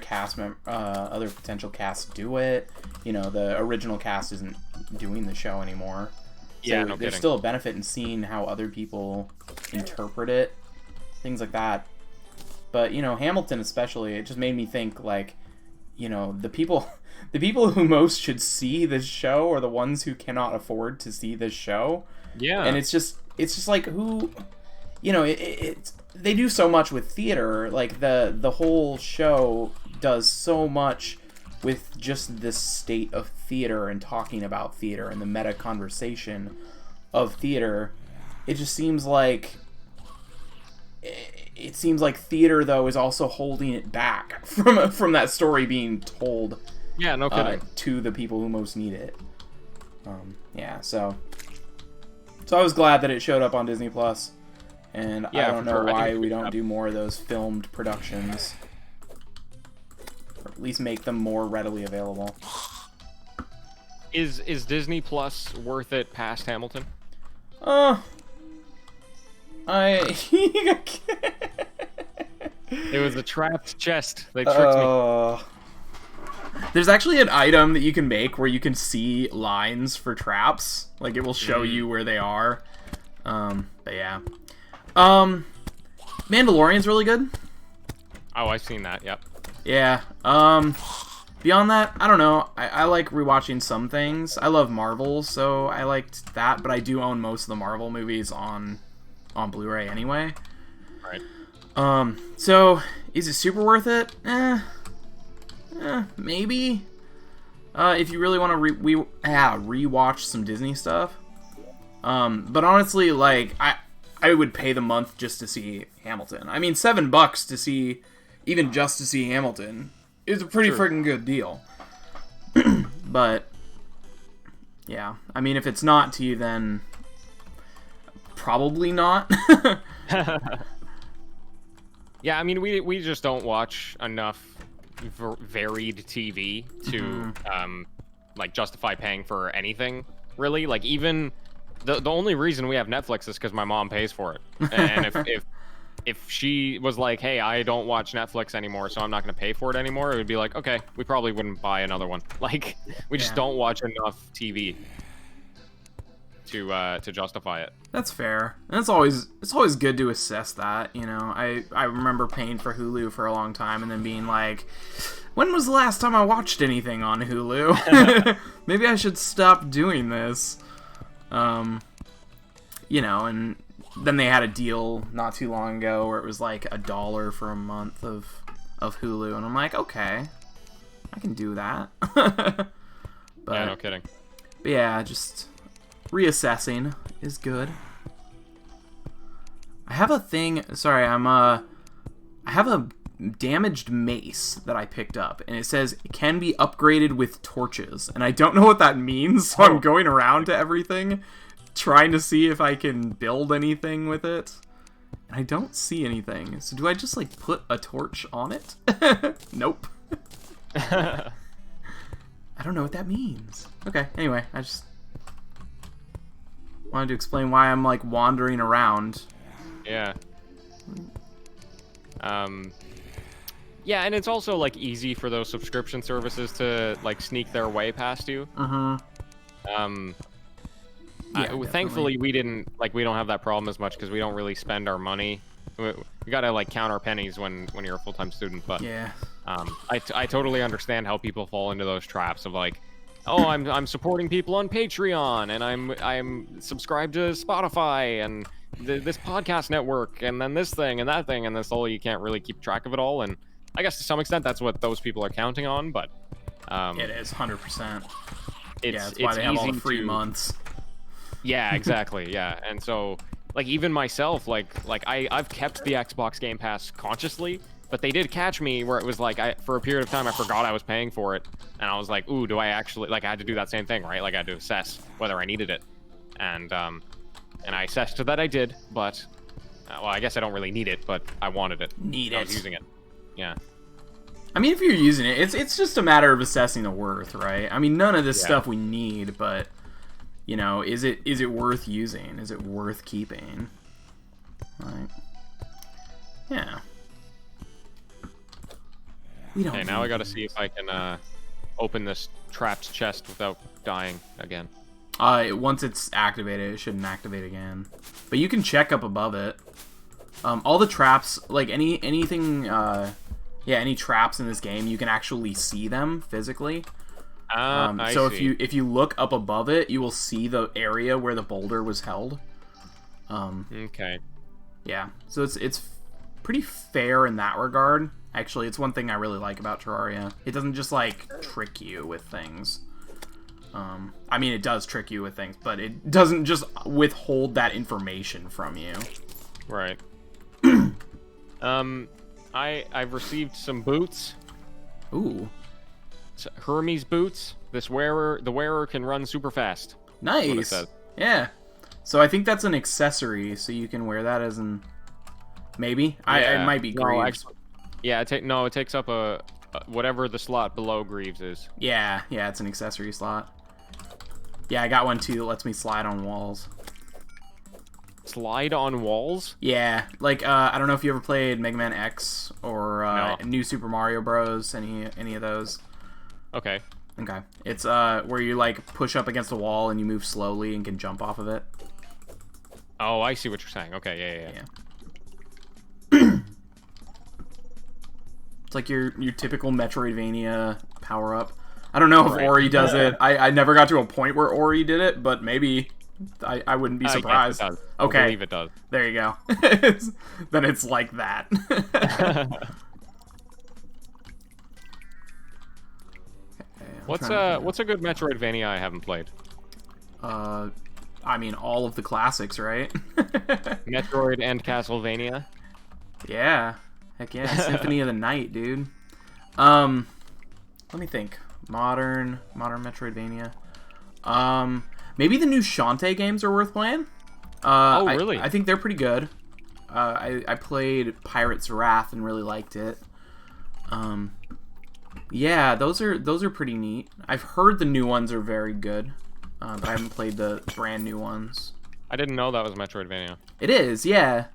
other potential casts do it. You know, the original cast isn't doing the show anymore. So yeah, no there's kidding. still a benefit in seeing how other people interpret it, things like that. But, you know, Hamilton especially, it just made me think, like, you know, the people who most should see this show are the ones who cannot afford to see this show. Yeah. And it's just like, who, you know, they do so much with theater. Like, the whole show does so much with just this state of theater and talking about theater and the meta conversation of theater. It just seems like theater, though, is also holding it back from that story being told. Yeah, no kidding. To the people who most need it. So I was glad that it showed up on Disney Plus, and I don't know why we don't do more of those filmed productions. Or at least make them more readily available. Is Disney Plus worth it past Hamilton? It was a trapped chest. They tricked me. There's actually an item that you can make where you can see lines for traps. Like, it will show you where they are. But yeah. Mandalorian's really good. Oh, I've seen that. Yep. Yeah. Beyond that, I don't know. I like rewatching some things. I love Marvel, so I liked that, but I do own most of the Marvel movies on Blu-ray anyway. Right. So is it super worth it? Maybe. If you really want to rewatch some Disney stuff. But honestly, like I would pay the month just to see Hamilton. I mean, $7 to see, even just to see Hamilton, is a pretty freaking good deal. But yeah, I mean, if it's not to you, then probably not. Yeah, I mean, we just don't watch enough varied TV to like justify paying for anything, really. Like, even the only reason we have Netflix is because my mom pays for it. And if she was like, hey, I don't watch Netflix anymore, so I'm not going to pay for it anymore, it would be like, okay, we probably wouldn't buy another one. Like, we just don't watch enough TV to justify it. That's fair. And it's always good to assess that, you know. I remember paying for Hulu for a long time and then being like, when was the last time I watched anything on Hulu? Maybe I should stop doing this. You know, and then they had a deal not too long ago where it was like $1 for a month of Hulu, and I'm like, okay, I can do that. But yeah, no kidding. But yeah, just reassessing is good. I have a thing. Sorry, I have a damaged mace that I picked up, and it says it can be upgraded with torches, and I don't know what that means, so I'm going around to everything trying to see if I can build anything with it, and I don't see anything. So do I just like put a torch on it? Nope. I don't know what that means. Okay, anyway, I just wanted to explain why I'm like wandering around. Yeah. Yeah, and it's also like easy for those subscription services to like sneak their way past you. Yeah, thankfully we don't have that problem as much because we don't really spend our money. We gotta like count our pennies when you're a full-time student, but yeah. I totally understand how people fall into those traps of like, oh, I'm supporting people on Patreon, and I'm subscribed to Spotify and this podcast network, and then this thing and that thing, and this all, you can't really keep track of it all. And I guess to some extent that's what those people are counting on, but it is 100%. It's, yeah, that's why they have all the free months. Yeah, exactly. Yeah, and so like even myself, like I've kept the Xbox Game Pass consciously, but they did catch me where it was like for a period of time I forgot I was paying for it, and I was like, ooh, do I actually, like, I had to do that same thing, right? Like I had to assess whether I needed it, and I assessed that I did, but well, I guess I don't really need it, but I wanted it. I was using it. Yeah. I mean, if you're using it, it's just a matter of assessing the worth, right? I mean, none of this stuff we need, but you know, is it worth using? Is it worth keeping? Right. Yeah. We don't. Okay, now I gotta see if I can open this trapped chest without dying again. Once it's activated, it shouldn't activate again. But you can check up above it. All the traps, like anything, any traps in this game, you can actually see them physically. So if you look up above it, you will see the area where the boulder was held. Okay. Yeah, so it's pretty fair in that regard. Actually, it's one thing I really like about Terraria. It doesn't just like trick you with things. I mean, it does trick you with things, but it doesn't just withhold that information from you. Right. I've received some boots. Ooh. Hermes boots. The wearer can run super fast. Nice. Yeah. So I think that's an accessory, so you can wear that as an maybe. Yeah. It might be Greaves. Yeah. It takes up a whatever the slot below Greaves is. Yeah. It's an accessory slot. Yeah, I got one too that lets me slide on walls. Slide on walls? Yeah, like I don't know if you ever played Mega Man X or New Super Mario Bros. Any of those. Okay. It's where you like push up against a wall and you move slowly and can jump off of it. Oh, I see what you're saying. Okay, yeah. It's like your typical Metroidvania power-up. I don't know if Right. Ori does it. I never got to a point where Ori did it, but maybe. I wouldn't be surprised. Yes, it does. Okay. I believe it does. There you go. Then it's like that. What's a good Metroidvania I haven't played? I mean, all of the classics, right? Metroid and Castlevania. Yeah. Heck yeah. Symphony of the Night, dude. Let me think. Modern Metroidvania. Maybe the new Shantae games are worth playing. Oh, really? I think they're pretty good. I played Pirate's Wrath and really liked it. Yeah, those are pretty neat. I've heard the new ones are very good, but I haven't played the brand new ones. I didn't know that was Metroidvania. It is, yeah.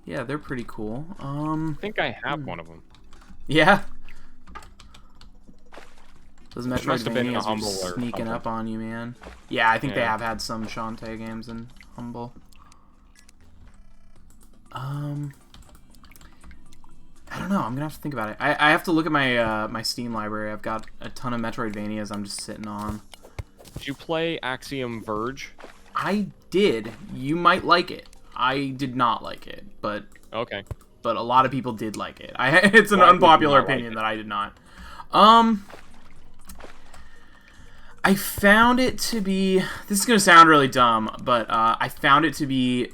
Yeah, they're pretty cool. I think I have one of them. Yeah. Those must have been Metroidvanias are Humble or sneaking something. up on you, man. Yeah, I think they Yeah. have had some Shantae games in Humble. I don't know. I'm gonna have to think about it. I have to look at my my Steam library. I've got a ton of Metroidvanias I'm just sitting on. Did you play Axiom Verge? I did. You might like it. I did not like it, but Okay. a lot of people did like it. It's an Why would you unpopular not like opinion it? that I did not. I found it to be... This is going to sound really dumb, but I found it to be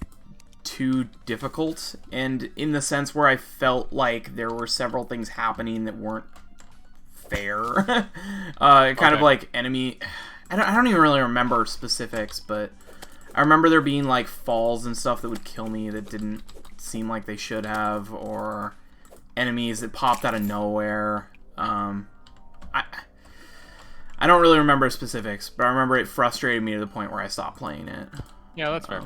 too difficult, and in the sense where I felt like there were several things happening that weren't fair. Kind of like enemy... I don't even really remember specifics, but I remember there being like falls and stuff that would kill me that didn't seem like they should have, or enemies that popped out of nowhere. I don't really remember specifics, but I remember it frustrated me to the point where I stopped playing it. Yeah, that's fair.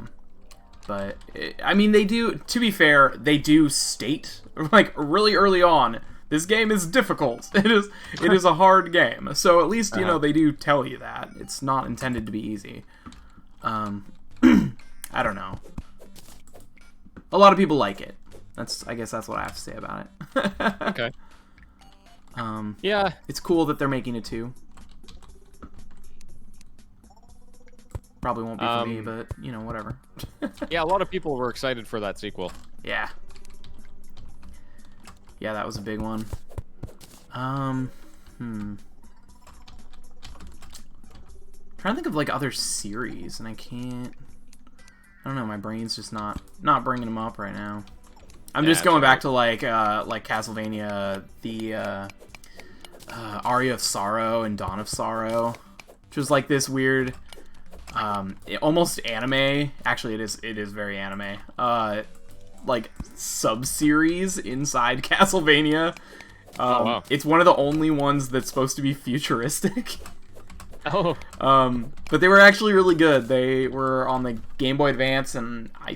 But I mean, they do. To be fair, they do state like really early on, this game is difficult. It is a hard game. So at least you know they do tell you that it's not intended to be easy. I don't know. A lot of people like it. I guess that's what I have to say about it. Okay. Um, Yeah. It's cool that they're making it too. Probably won't be for me, but you know, whatever. Yeah, a lot of people were excited for that sequel. Yeah. Yeah, that was a big one. Trying to think of like other series, and I can't. I don't know. My brain's just not bringing them up right now. I'm just going back to like Castlevania, the Aria of Sorrow and Dawn of Sorrow, which was like this weird, almost anime. Actually, it is very anime. Like sub-series inside Castlevania. Oh, wow. It's one of the only ones that's supposed to be futuristic. Oh. But they were actually really good. They were on the Game Boy Advance, and I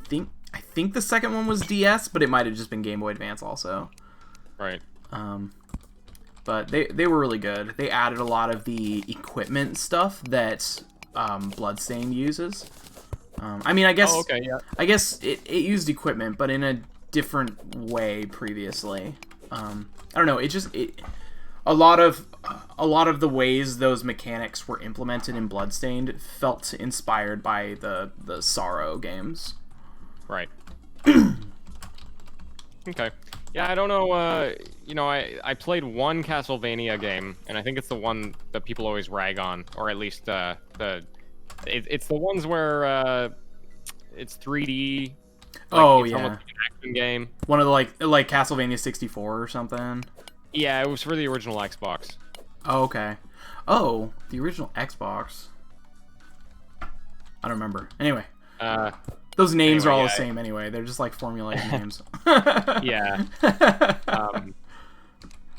think the second one was DS, but it might have just been Game Boy Advance also. Right. But they were really good. They added a lot of the equipment stuff that Bloodstained uses. I mean, I guess Oh, okay, yeah. I guess it used equipment, but in a different way previously. I don't know. A lot of the ways those mechanics were implemented in Bloodstained felt inspired by the Sorrow games. Right. Okay. Yeah, I don't know. You know, I played one Castlevania game, and I think it's the one that people always rag on, or at least it's the ones where it's 3D. Like, Oh, it's yeah. almost like an action game. One of the like Castlevania 64 or something. Yeah, it was for the original Xbox. Oh, okay. Oh, the original Xbox. I don't remember. Anyway, those names are all the same anyway. They're just like formulaic names. Yeah.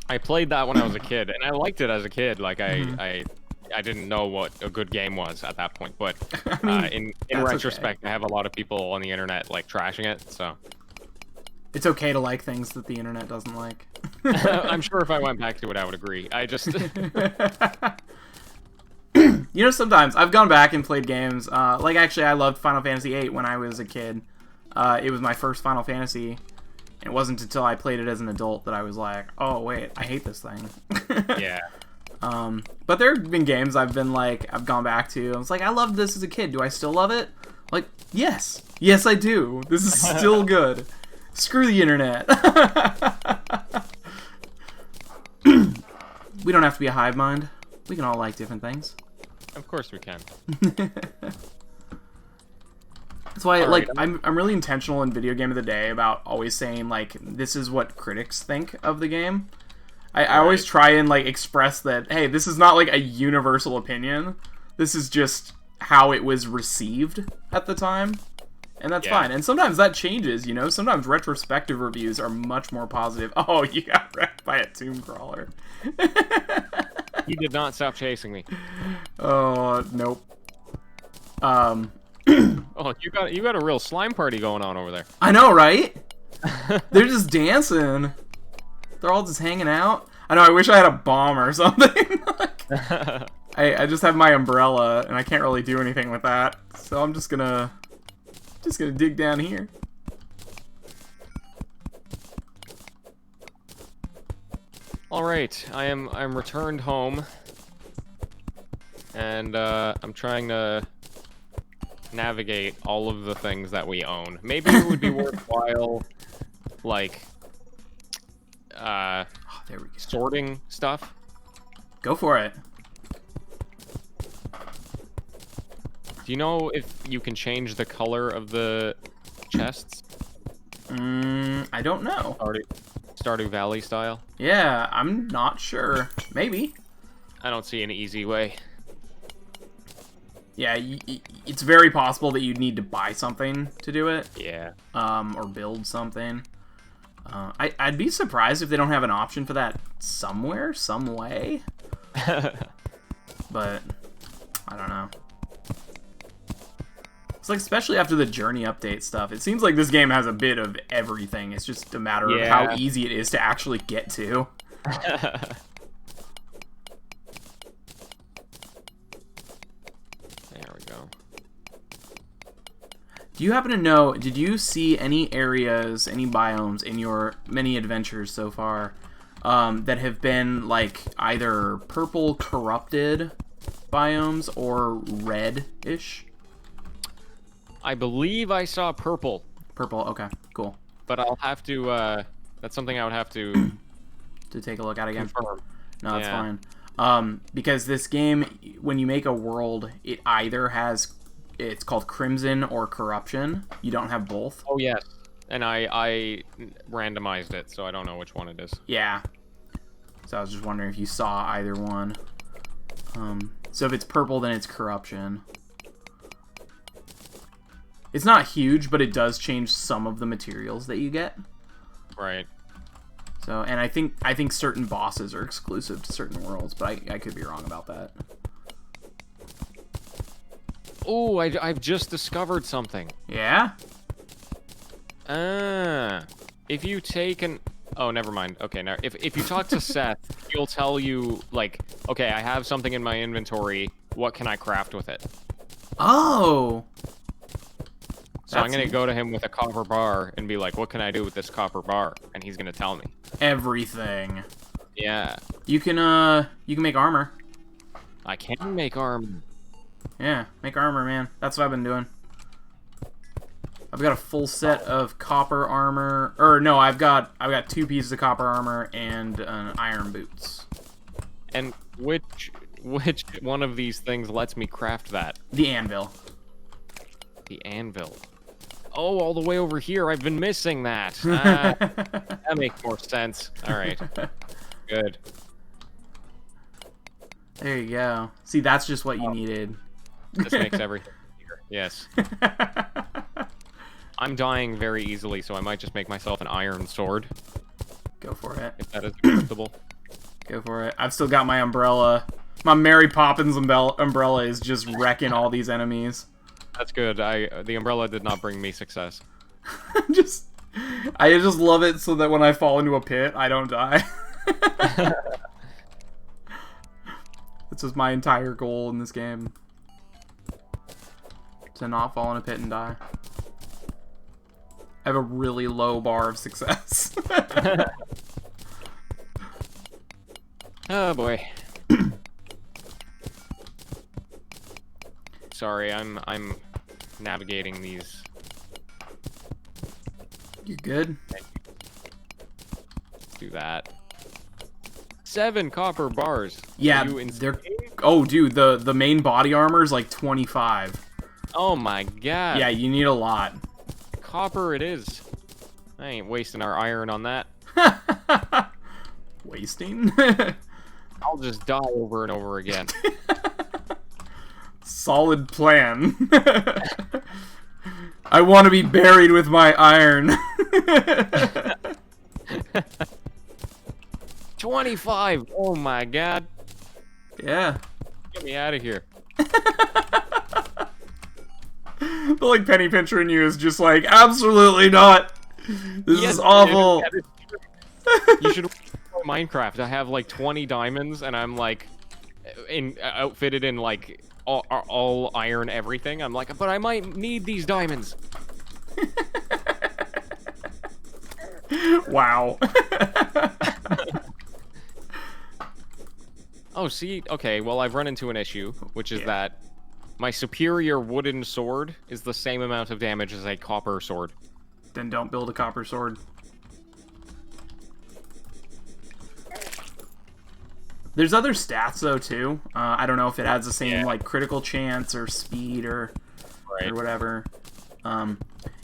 I played that when I was a kid, and I liked it as a kid. Like I didn't know what a good game was at that point, but I mean, in retrospect, I have a lot of people on the internet like trashing it. So it's okay to like things that the internet doesn't like. I'm sure if I went back to it, I would agree. I just You know, sometimes I've gone back and played games. Like, actually, I loved Final Fantasy VIII when I was a kid. It was my first Final Fantasy. It wasn't until I played it as an adult that I was like, oh wait, I hate this thing. Yeah. But there have been games I've gone back to. I was like, I loved this as a kid. Do I still love it? Like, yes. Yes, I do. This is still good. Screw the internet. We don't have to be a hive mind. We can all like different things. Of course we can. That's why, All like, right, I'm really intentional in Video Game of the Day about always saying, like, this is what critics think of the game. I always try and, like, express that, hey, this is not, like, a universal opinion. This is just how it was received at the time. And that's fine. And sometimes that changes, you know? Sometimes retrospective reviews are much more positive. Oh, you got wrecked by a tomb crawler. He did not stop chasing me. Oh, nope. Oh, you got a real slime party going on over there. I know, right? They're just dancing. They're all just hanging out. I know, I wish I had a bomb or something. I just have my umbrella, and I can't really do anything with that. So I'm just gonna dig down here. All right, I'm returned home, and I'm trying to navigate all of the things that we own. Maybe it would be worthwhile, like, Oh, there we go. sorting stuff. Go for it. Do you know if you can change the color of the chests? I don't know. Stardew Valley style? Yeah, I'm not sure. Maybe. I don't see an easy way. Yeah, it's very possible that you'd need to buy something to do it. Yeah. Or build something. I'd be surprised if they don't have an option for that somewhere, some way. But I don't know. It's like, especially after the journey update stuff, it seems like this game has a bit of everything. It's just a matter of how easy it is to actually get to. There we go. Do you happen to know, did you see any areas, any biomes in your many adventures so far that have been, like, either purple corrupted biomes or red-ish? I believe I saw purple. Purple, okay, cool. But I'll have to, that's something I would have to take a look at again. confirm. No, that's fine. Because this game, when you make a world, it either has, it's called Crimson or Corruption. You don't have both. Oh, yes. And I randomized it, so I don't know which one it is. Yeah. So I was just wondering if you saw either one. So if it's purple, then it's Corruption. It's not huge, but it does change some of the materials that you get. Right. So, and I think certain bosses are exclusive to certain worlds, but I could be wrong about that. Oh, I've just discovered something. Yeah? If you take an... Oh, never mind. Okay, now, if you talk to Seth, he'll tell you, like, okay, I have something in my inventory. What can I craft with it? Oh! So I'm going to go to him with a copper bar and be like, what can I do with this copper bar? And he's going to tell me. Everything. Yeah. You can make armor. I can make armor. Yeah, make armor, man. That's what I've been doing. I've got a full set of copper armor. Or no, I've got 2 pieces of copper armor and iron boots. And which one of these things lets me craft that? The anvil. The anvil. Oh, all the way over here. I've been missing that. That makes more sense. All right. Good. There you go. See, that's just what you needed. This makes everything easier. Yes. I'm dying very easily, so I might just make myself an iron sword. Go for it. If that is acceptable. Go for it. I've still got my umbrella. My Mary Poppins umbrella is just wrecking all these enemies. That's good. The umbrella did not bring me success. I just love it so that when I fall into a pit, I don't die. This is my entire goal in this game. To not fall in a pit and die. I have a really low bar of success. Oh boy. Sorry, I'm navigating these. You good? Do that. 7 copper bars. Yeah, Are you they're... insane? Oh, dude, the main body armor is like 25. Oh my god. Yeah, you need a lot. Copper it is. I ain't wasting our iron on that. Wasting? I'll just die over and over again. Solid plan. I want to be buried with my iron. 25! Oh my god. Yeah. Get me out of here. The like penny pincher in you is just like, absolutely not. This is awful. You should play Minecraft. I have like 20 diamonds and I'm like outfitted in like all iron everything. I'm like, but I might need these diamonds. Wow. Oh, see? Okay, well, I've run into an issue, which is that my superior wooden sword is the same amount of damage as a copper sword. Then don't build a copper sword. There's other stats, though, too. I don't know if it has the same, like, critical chance or speed or whatever.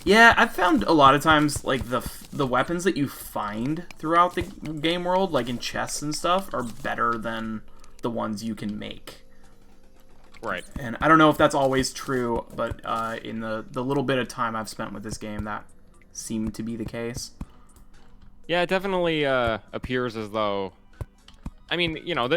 Yeah, I've found a lot of times, like, the weapons that you find throughout the game world, like in chests and stuff, are better than the ones you can make. Right. And I don't know if that's always true, but in the little bit of time I've spent with this game, that seemed to be the case. Yeah, it definitely appears as though... I mean, you know,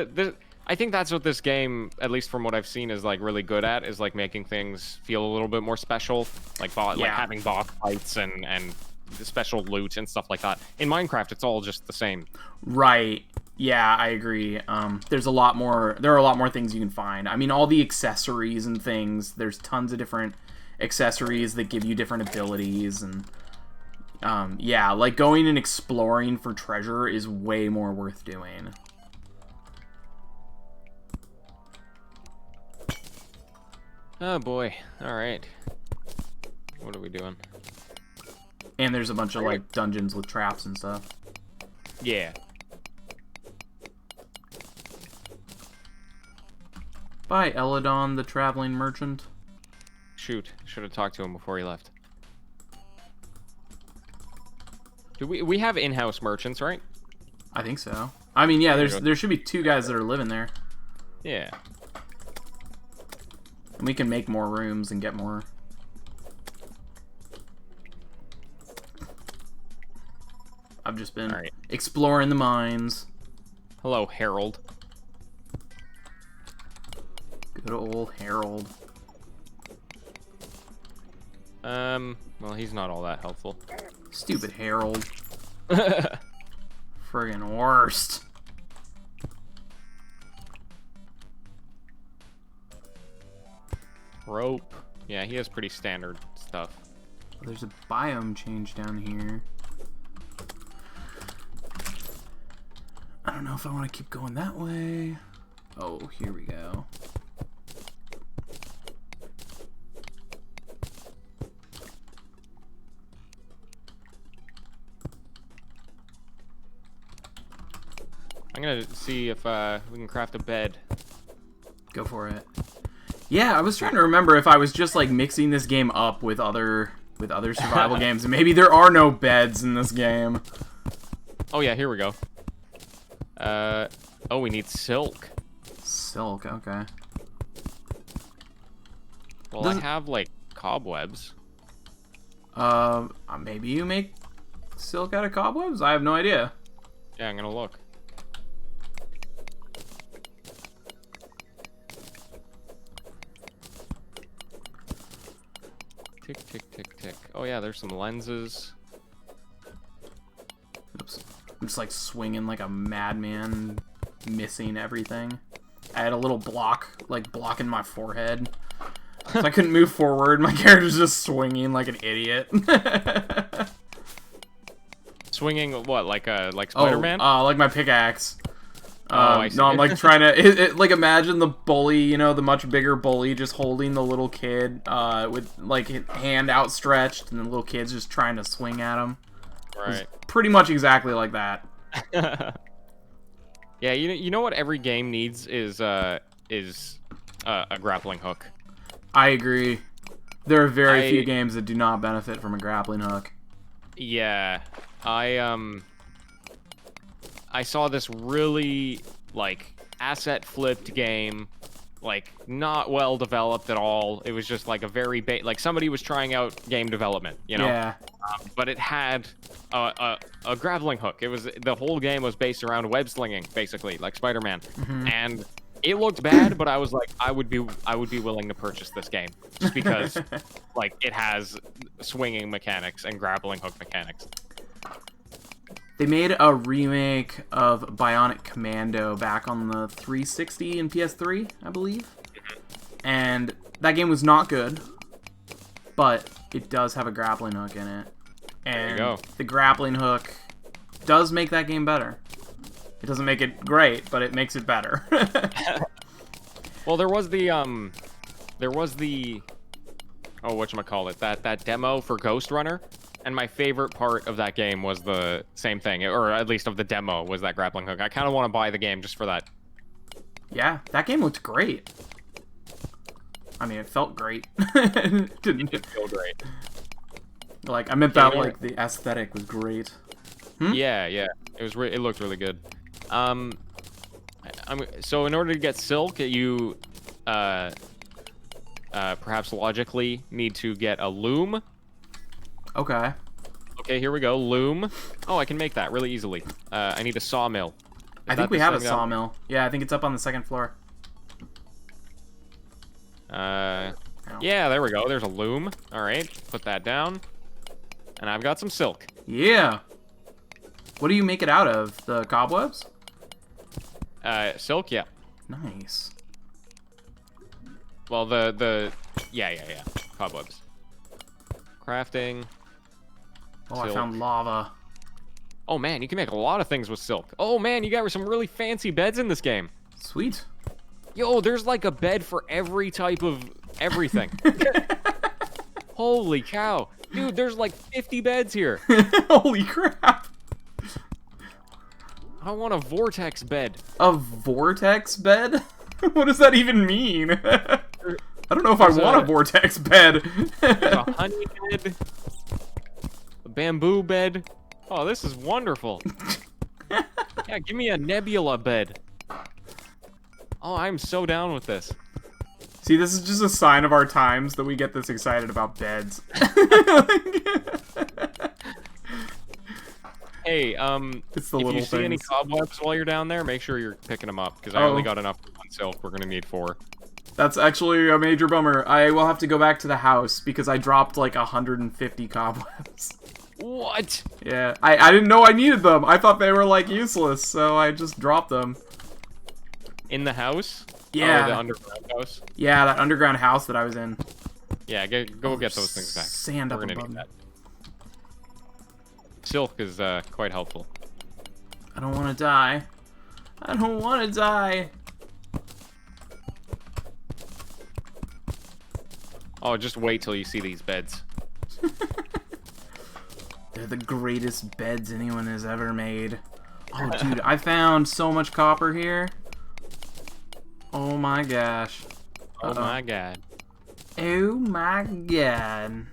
I think that's what this game, at least from what I've seen, is like really good at, is like making things feel a little bit more special, like like having boss fights and special loot and stuff like that. In Minecraft, it's all just the same. Right. Yeah, I agree. There's a lot more. There are a lot more things you can find. I mean, all the accessories and things. There's tons of different accessories that give you different abilities, and yeah, like going and exploring for treasure is way more worth doing. Oh boy. Alright. What are we doing? And there's a bunch of like dungeons with traps and stuff. Yeah. Bye, Eladon, the traveling merchant. Shoot. Should have talked to him before he left. Do we have in-house merchants, right? I think so. I mean, yeah, there should be 2 guys that are living there. Yeah. And we can make more rooms and get more. I've just been exploring the mines. Hello, Harold. Good old Harold. Well, he's not all that helpful. Stupid Harold. Friggin' worst. Rope. Yeah, he has pretty standard stuff. There's a biome change down here. I don't know if I want to keep going that way. Oh, here we go. I'm gonna see if we can craft a bed. Go for it. Yeah, I was trying to remember if I was just like mixing this game up with other survival games, and maybe there are no beds in this game. Oh yeah, here we go. Oh, we need silk. Silk, okay. Well, I have like cobwebs. Maybe you make silk out of cobwebs? I have no idea. Yeah, I'm gonna look. Tick, tick, tick, tick. Oh yeah, there's some lenses. Oops. I'm just like swinging like a madman, missing everything. I had a little block, like blocking my forehead. So I couldn't move forward. My character's just swinging like an idiot. Swinging what, like Spider-Man? Oh, like my pickaxe. I see. No, I'm like trying to like imagine the bully, you know, the much bigger bully just holding the little kid with like his hand outstretched, and the little kid's just trying to swing at him. Right. It's pretty much exactly like that. Yeah, you know what every game needs is a grappling hook. I agree. There are very few games that do not benefit from a grappling hook. Yeah, I saw this really like asset flipped game, like not well developed at all. It was just like a very like somebody was trying out game development, you know. Yeah. But it had a grappling hook. It was the whole game was based around web slinging, basically, like Spider-Man, and it looked bad. But I was like, I would be willing to purchase this game just because, like, it has swinging mechanics and grappling hook mechanics. They made a remake of Bionic Commando back on the 360 and PS3, I believe. And that game was not good, but it does have a grappling hook in it. And there you go. The grappling hook does make that game better. It doesn't make it great, but it makes it better. Well, there was the oh, whatchamacallit, that demo for Ghost Runner. And my favorite part of that game was the same thing, or at least of the demo, was that grappling hook. I kind of want to buy the game just for that. Yeah, that game looked great. I mean, it felt great. It didn't feel great. Like, I meant that, like, the aesthetic was great. Yeah, it was. It looked really good. So in order to get silk, you perhaps logically need to get a loom. Okay. Okay, here we go. Loom. Oh, I can make that really easily. I need a sawmill. I think we have a sawmill. Yeah, I think it's up on the second floor. Yeah, there we go. There's a loom. All right, put that down. And I've got some silk. Yeah. What do you make it out of? The cobwebs? Silk, yeah. Nice. Well, yeah. Cobwebs. Crafting. Oh, silk. I found lava. Oh, man, you can make a lot of things with silk. Oh, man, you got some really fancy beds in this game. Sweet. Yo, there's like a bed for every type of everything. Holy cow. Dude, there's like 50 beds here. Holy crap. I want a vortex bed. A vortex bed? What does that even mean? I don't know if I want a vortex bed. There's a honey bed. A bamboo bed. Oh, this is wonderful. Yeah, give me a nebula bed. Oh, I'm so down with this. See, this is just a sign of our times that we get this excited about beds. Hey, it's the if little you see any things. cobwebs while you're down there, make sure you're picking them up, because I only got enough for one silk. We're gonna need 4. That's actually a major bummer. I will have to go back to the house, because I dropped like 150 cobwebs. What? Yeah, I didn't know I needed them. I thought they were, like, useless, so I just dropped them. In the house? Yeah. Oh, the underground house? Yeah, that underground house that I was in. Yeah, go get those things back. Sand up We're gonna above need me. that. Silk is quite helpful. I don't want to die. I don't want to die. Oh, just wait till you see these beds. They're the greatest beds anyone has ever made. Oh, dude, I found so much copper here. Oh my gosh. Oh my god. Oh my god.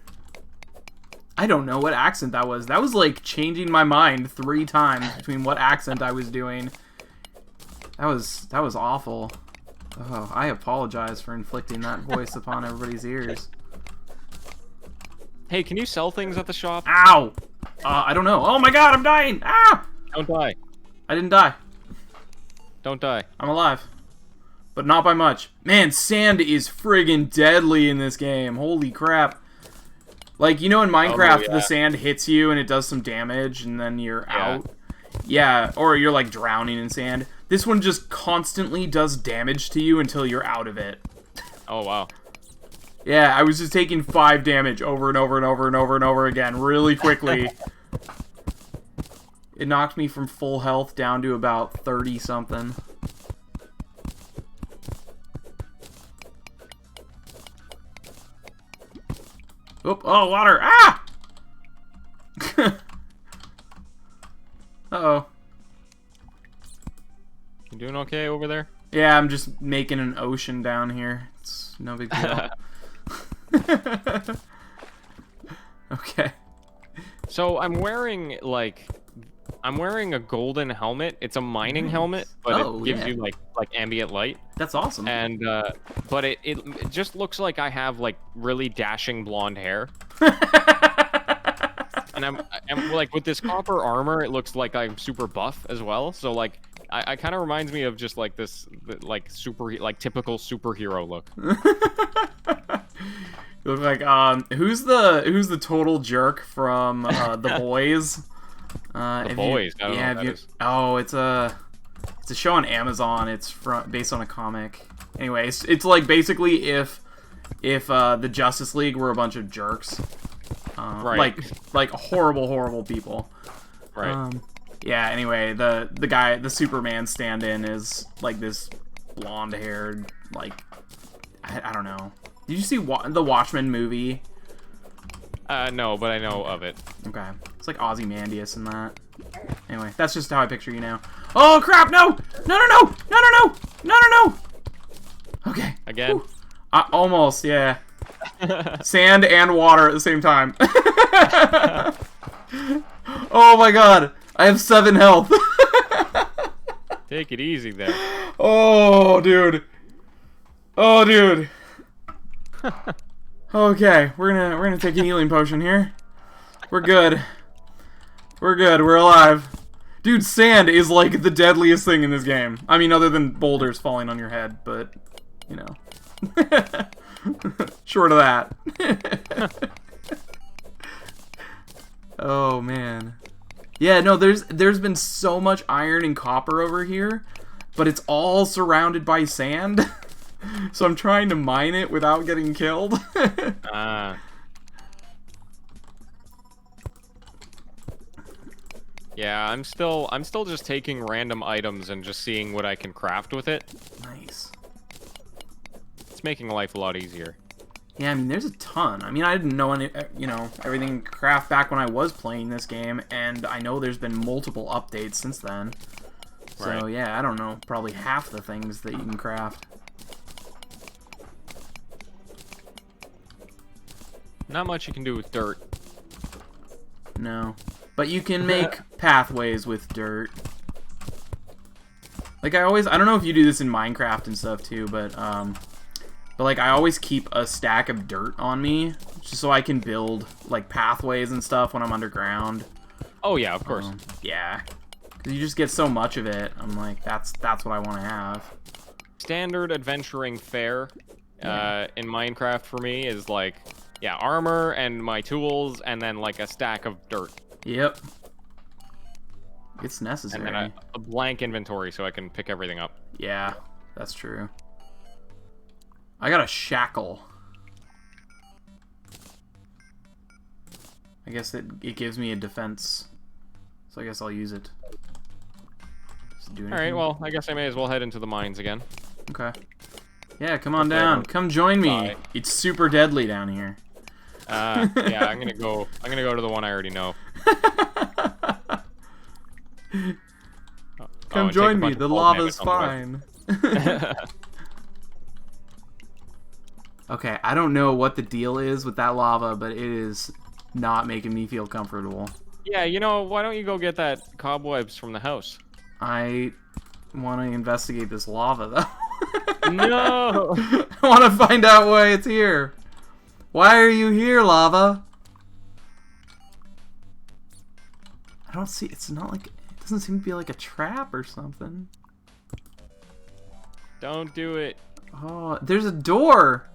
I don't know what accent that was. That was like changing my mind 3 times between what accent I was doing. That was awful. Oh, I apologize for inflicting that voice upon everybody's ears. Hey, can you sell things at the shop? Ow! I don't know. Oh my god, I'm dying! Ah! Don't die. I didn't die. Don't die. I'm alive. But not by much. Man, sand is friggin' deadly in this game. Holy crap. Like, you know in Minecraft, the sand hits you and it does some damage and then you're out? Yeah, or you're like drowning in sand. This one just constantly does damage to you until you're out of it. Oh, wow. Yeah, I was just taking 5 damage over and over and over and over and over again really quickly. It knocked me from full health down to about 30 something. Oop, oh, water! Ah! Uh-oh. You doing okay over there? Yeah, I'm just making an ocean down here. It's no big deal. Okay. So I'm wearing a golden helmet. It's a mining helmet, but Oh, it gives yeah. you like ambient light. That's awesome. And but it just looks like I have like really dashing blonde hair. And I'm like with this copper armor, it looks like I'm super buff as well. So like I kind of reminds me of just like this like typical superhero look. You look like who's the total jerk from The Boys? The Boys. I don't know what that is. Oh, it's a show on Amazon. It's based on a comic. Anyway, it's like basically if the Justice League were a bunch of jerks, right? Like horrible people. Right. Yeah. Anyway, the Superman stand-in is like this blonde-haired like I don't know. Did you see the Watchmen movie? No, but I know of it. Okay. It's like Ozymandias and that. Anyway, that's just how I picture you now. Oh, crap! No! No! Okay. Again? Almost, yeah. Sand and water at the same time. Oh my god! I have 7 health. Take it easy there. Oh, dude. Oh, dude. Okay, we're gonna take a healing potion here. We're good. We're good. We're alive. Dude, sand is like the deadliest thing in this game. I mean, other than boulders falling on your head, but you know, short of that. Oh man. Yeah, no, there's been so much iron and copper over here, but it's all surrounded by sand. So I'm trying to mine it without getting killed. Yeah, I'm still just taking random items and just seeing what I can craft with it. Nice. It's making life a lot easier. Yeah, I mean, there's a ton. I mean, I didn't know any, everything craft back when I was playing this game, and I know there's been multiple updates since then. So Right. yeah, I don't know, probably half the things that you can craft. Not much you can do with dirt. No. But you can make pathways with dirt. Like, I don't know if you do this in Minecraft and stuff too, but like, I always keep a stack of dirt on me, just so I can build, like, pathways and stuff when I'm underground. Oh yeah, of course. Yeah. Because you just get so much of it, I'm like, that's what I want to have. Standard adventuring fare in Minecraft for me is like, yeah, armor and my tools, and then like a stack of dirt. Yep. It's necessary. And then a blank inventory so I can pick everything up. Yeah, that's true. I got a shackle. I guess it gives me a defense. So I guess I'll use it. Alright, well, I guess I may as well head into the mines again. Okay. Yeah, come on down. Come join me. Bye. It's super deadly down here. Yeah, I'm gonna go to the one I already know. Come join me. The lava's fine. Okay, I don't know what the deal is with that lava, but it is not making me feel comfortable. Yeah, you know, why don't you go get that cobwebs from the house? I want to investigate this lava, though. No! I want to find out why it's here. Why are you here, lava? I don't see... It's not like... It doesn't seem to be like a trap or something. Don't do it. Oh, there's a door.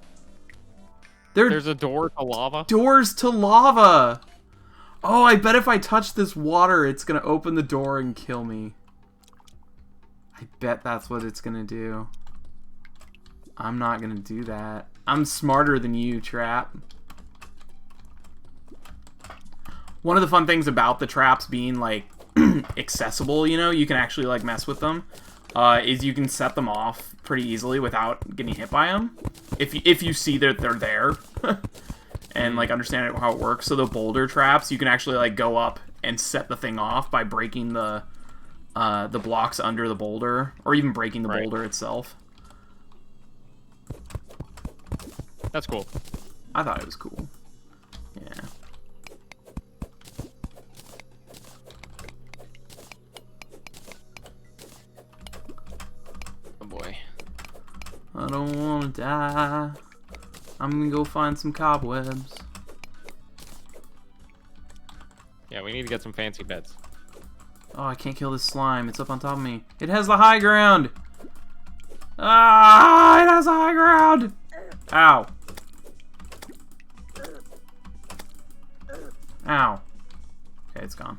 There's a door to lava? Doors to lava. Oh, I bet if I touch this water, it's going to open the door and kill me. I bet that's what it's going to do. I'm not going to do that. I'm smarter than you, Trap. One of the fun things about the traps being, like, accessible, you know, you can actually, like, mess with them, is you can set them off pretty easily without getting hit by them. If you see that they're there, and, like, understand how it works. So the boulder traps, you can actually, like, go up and set the thing off by breaking the blocks under the boulder, or even breaking the boulder itself. That's cool. I thought it was cool. Yeah. Oh boy. I don't want to die. I'm gonna go find some cobwebs. Yeah, we need to get some fancy beds. Oh, I can't kill this slime. It's up on top of me. It has the high ground. Ah, it has the high ground. Ow. Ow. Okay, it's gone.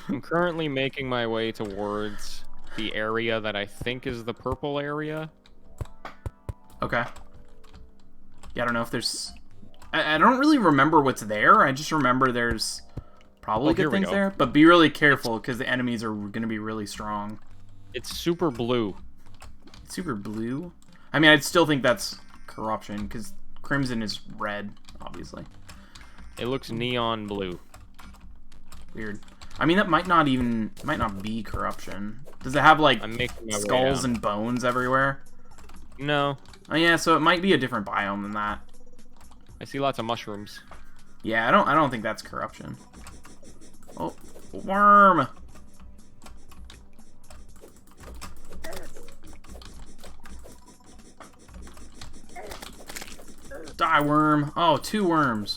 I'm currently making my way towards the area that I think is the purple area. Okay. Yeah, I don't know if there's... I don't really remember what's there. I just remember there's probably good things there. But be really careful, because the enemies are going to be really strong. It's super blue. It's super blue? I mean, I'd still think that's corruption, because crimson is red, obviously. It looks neon blue. Weird. I mean, that might not be corruption. Does it have, like, skulls and bones everywhere? No. Oh, yeah, so it might be a different biome than that. I see lots of mushrooms. Yeah, I don't think that's corruption. Oh, worm! Die, worm! Oh, 2 worms.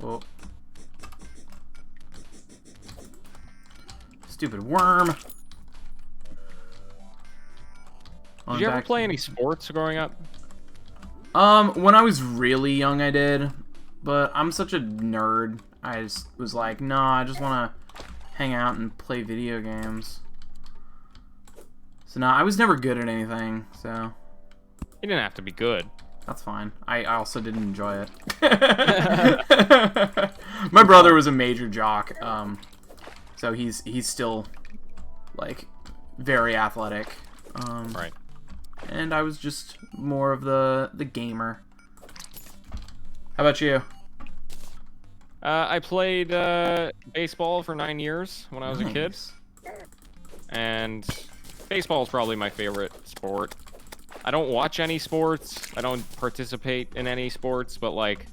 Oh. Stupid worm. Did you ever play any sports growing up? When I was really young, I did. But I'm such a nerd. I just was like, nah, I just want to hang out and play video games. So, nah, I was never good at anything, so... You didn't have to be good. That's fine. I also didn't enjoy it. My brother was a major jock, so he's still, like, very athletic. Right. And I was just more of the gamer. How about you? I played baseball for 9 years when I was a kid. And baseball is probably my favorite sport. I don't watch any sports. I don't participate in any sports, but, like,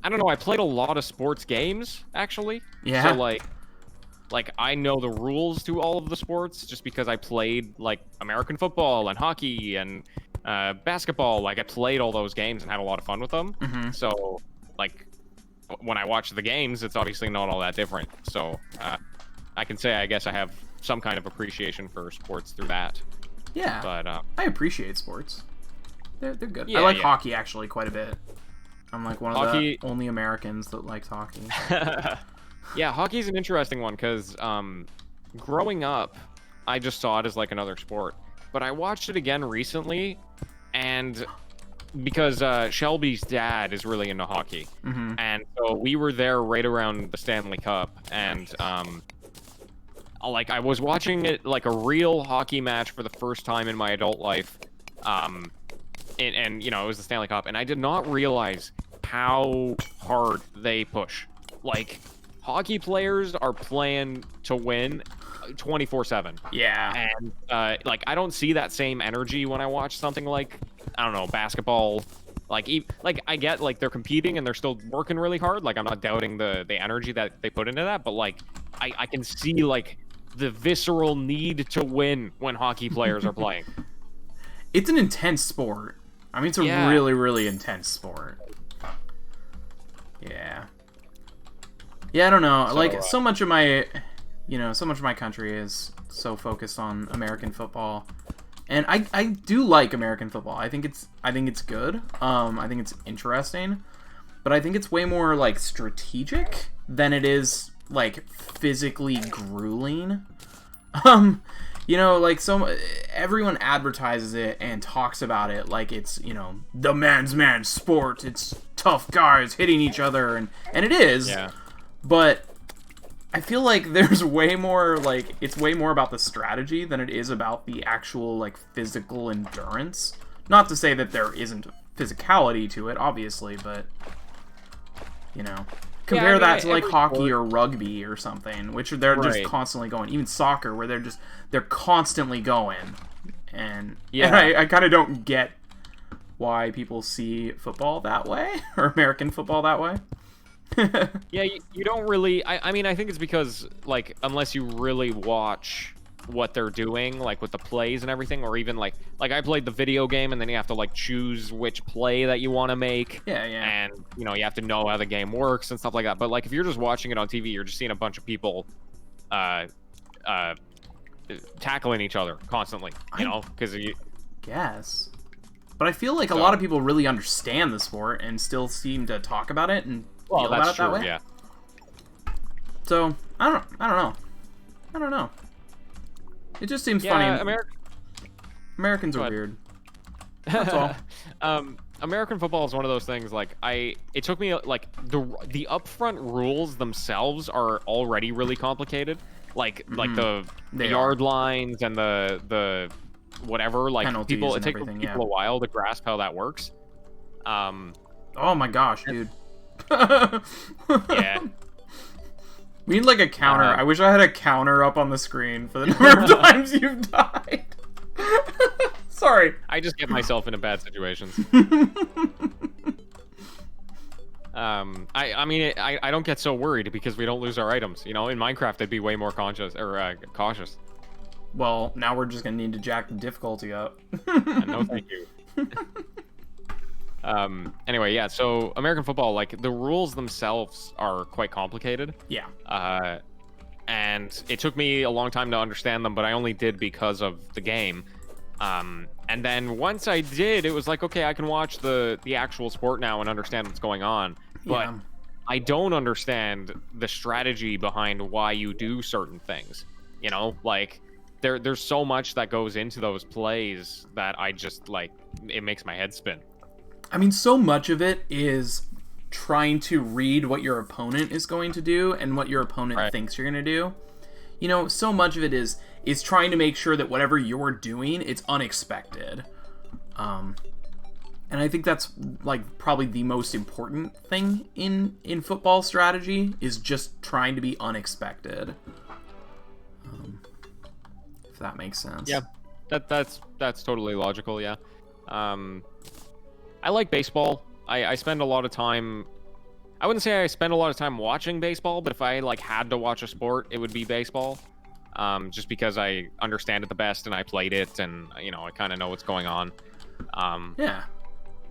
I don't know. I played a lot of sports games, actually. Yeah. So, like I know the rules to all of the sports just because I played, like, American football and hockey and basketball. Like, I played all those games and had a lot of fun with them. Mm-hmm. So, like, when I watch the games, it's obviously not all that different. So, I can say I guess I have some kind of appreciation for sports through that. Yeah, but I appreciate sports. They're good. Yeah, I like hockey, actually, quite a bit. I'm like one of the only Americans that likes hockey. Yeah, hockey's an interesting one, because growing up, I just saw it as, like, another sport. But I watched it again recently, and because Shelby's dad is really into hockey. Mm-hmm. And so we were there right around the Stanley Cup, and like, I was watching it, like, a real hockey match for the first time in my adult life. And you know, it was the Stanley Cup, and I did not realize how hard they push. Like, hockey players are playing to win 24/7. Yeah. And like, I don't see that same energy when I watch something like, I don't know, basketball. Like, I get, like, they're competing and they're still working really hard. Like, I'm not doubting the energy that they put into that, but, like, I can see, like, the visceral need to win when hockey players are playing. It's an intense sport. I mean, it's a really, really intense sport. Yeah. Yeah, I don't know. So, like, so much of my country is so focused on American football. And I do like American football. I think it's good. I think it's interesting. but I think it's way more like strategic than it is like physically grueling. You know, like everyone advertises it and talks about it like it's, you know, the man's man sport. It's tough guys hitting each other, and it is. Yeah. But I feel like there's way more, like, it's way more about the strategy than it is about the actual, like, physical endurance. Not to say that there isn't physicality to it, obviously, but, you know. Compare that to, like, hockey or rugby or something, which they're just constantly going. Even soccer, where they're constantly going. And I kind of don't get why people see football that way, or American football that way. Yeah, you don't really... I mean, I think it's because, like, unless you really watch what they're doing, like, with the plays and everything, or even, like I played the video game, and then you have to, like, choose which play that you want to make. Yeah, yeah. And, you know, you have to know how the game works and stuff like that. But, like, if you're just watching it on TV, you're just seeing a bunch of people tackling each other constantly, you know? Because you... Guess. But I feel like a lot of people really understand the sport and still seem to talk about it and feel about it that way. Yeah. So, I don't know. It just seems funny. Americans are weird. That's all. American football is one of those things, like, it took me, like, the upfront rules themselves are already really complicated. Like, like the yard lines and the whatever, like, penalties it takes people a while to grasp how that works. Oh my gosh, dude. Yeah. We need, like, a counter. I wish I had a counter up on the screen for the number of times you've died. Sorry. I just get myself into bad situations. I mean, I don't get so worried because we don't lose our items. You know, in Minecraft, I'd be way more cautious. Well, now we're just gonna need to jack the difficulty up. No, thank you. Anyway, yeah, so American football, like, the rules themselves are quite complicated. Yeah. And it took me a long time to understand them, but I only did because of the game. And then once I did, it was like, okay, I can watch the actual sport now and understand what's going on. But I don't understand the strategy behind why you do certain things. You know, like, there's so much that goes into those plays that I just, like, it makes my head spin. I mean, so much of it is trying to read what your opponent is going to do and what your opponent thinks you're going to do. You know, so much of it is trying to make sure that whatever you're doing, it's unexpected. And I think that's, like, probably the most important thing in football strategy is just trying to be unexpected. If that makes sense. Yeah, that's totally logical, yeah. I like baseball. I spend a lot of time... I wouldn't say I spend a lot of time watching baseball, but if I, like, had to watch a sport, it would be baseball. Just because I understand it the best and I played it and, you know, I kind of know what's going on. Yeah.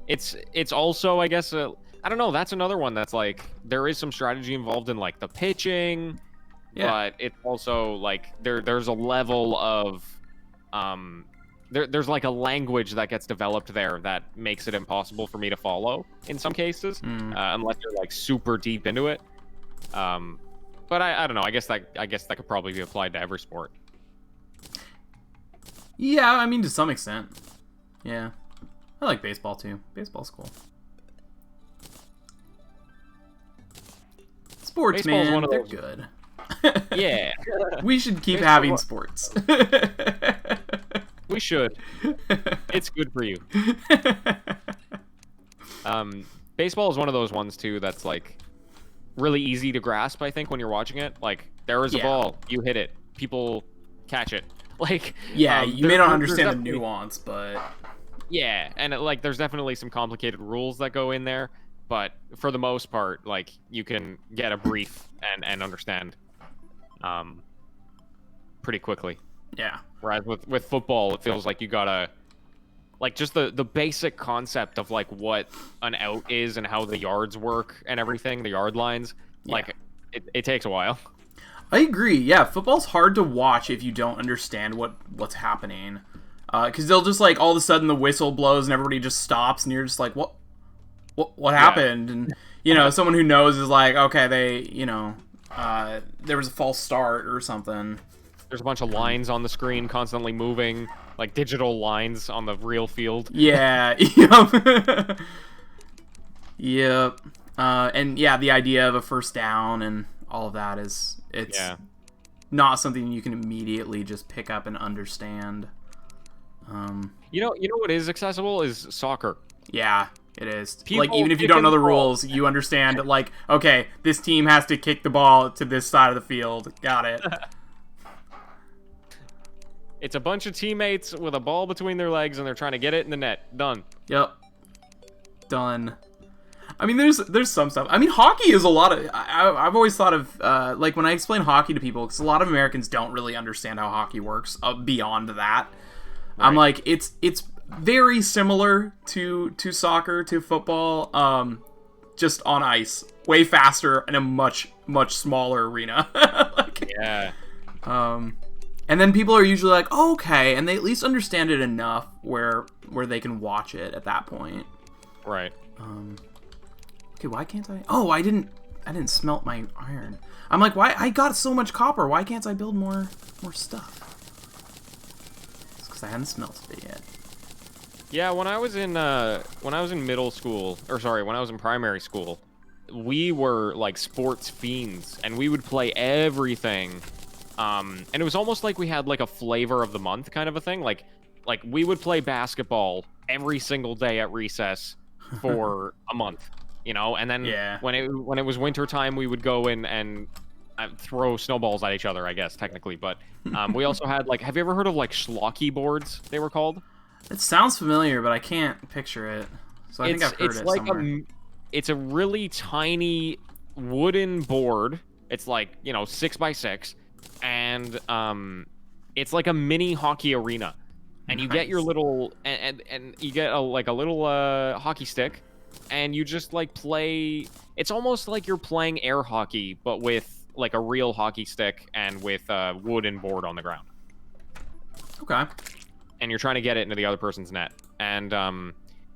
It's also, I guess, I don't know, that's another one that's, like, there is some strategy involved in, like, the pitching, but it's also, like, there's a level of... There's like a language that gets developed there that makes it impossible for me to follow in some cases, unless you're, like, super deep into it. But I don't know. I guess that could probably be applied to every sport. Yeah, I mean, to some extent. Yeah, I like baseball too. Baseball's cool. Sports, man, one of they're good. Yeah, we should keep having sports. We should. It's good for you. Baseball is one of those ones too that's, like, really easy to grasp, I think, when you're watching it. Like, there is a ball, you hit it, people catch it. Like, yeah, you may not understand the nuance, but yeah, and like, there's definitely some complicated rules that go in there, but for the most part, like, you can get a brief and understand pretty quickly. Yeah. Whereas with football, it feels like you gotta, like, just the basic concept of, like, what an out is and how the yards work and everything, the yard lines, like, it takes a while. I agree. Yeah, football's hard to watch if you don't understand what's happening. Because they'll just, like, all of a sudden the whistle blows and everybody just stops and you're just like, what happened? And, someone who knows is like, okay, there was a false start or something. There's a bunch of lines on the screen constantly moving, like digital lines on the real field. Yeah. Yep. Yep. And yeah, the idea of a first down and all of that it's not something you can immediately just pick up and understand. You know what is accessible is soccer. Yeah, it is. People like, even if you don't know the rules, you understand, like, okay, this team has to kick the ball to this side of the field. Got it. It's a bunch of teammates with a ball between their legs, and they're trying to get it in the net. Done. Yep. Done. I mean, there's some stuff. I mean, hockey is a lot of... I've always thought of, like, when I explain hockey to people, because a lot of Americans don't really understand how hockey works beyond that. Right. I'm like, it's very similar to soccer, to football, just on ice. Way faster in a much, much smaller arena. Like, yeah. And then people are usually like, oh, okay, and they at least understand it enough where they can watch it at that point. Right. Okay, why can't I? Oh, I didn't smelt my iron. I'm like, why? I got so much copper. Why can't I build more stuff? It's because I hadn't smelted it yet. Yeah, when I was in middle school, or sorry, when I was in primary school, we were like sports fiends, and we would play everything. And it was almost like we had like a flavor of the month kind of a thing. Like we would play basketball every single day at recess for a month, and then when it was winter time, we would go in and throw snowballs at each other, I guess, technically. But we also had, like, have you ever heard of, like, schlocky boards, they were called? It sounds familiar, but I can't picture it. So I think I've heard it like somewhere. It's a really tiny wooden board. It's like, 6x6. And it's like a mini hockey arena. And you get your little... And you get a little hockey stick. And you just, like, play... It's almost like you're playing air hockey, but with, like, a real hockey stick and with a wooden board on the ground. Okay. And you're trying to get it into the other person's net. And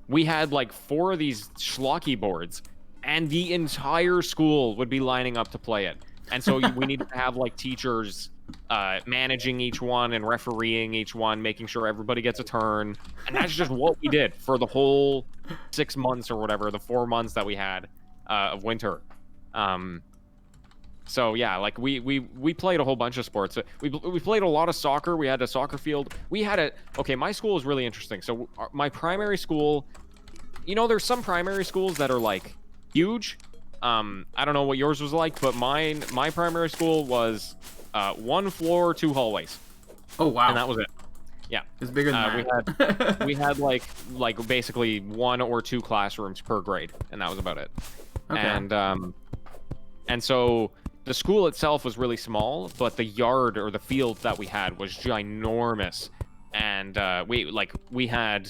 we had, like, 4 of these schlocky boards, and the entire school would be lining up to play it. And so we needed to have, like, teachers managing each one and refereeing each one, making sure everybody gets a turn. And that's just what we did for the whole 6 months or whatever, the 4 months that we had of winter. So yeah, like we played a whole bunch of sports. We played a lot of soccer. We had a soccer field. Okay, my school is really interesting. So my primary school, there's some primary schools that are like huge. I don't know what yours was like, but my primary school was 1 floor, 2 hallways. Oh wow. And that was it. Yeah. It's bigger than that. We had like basically 1 or 2 classrooms per grade, and that was about it. Okay. And so the school itself was really small, but the yard or the field that we had was ginormous. And we had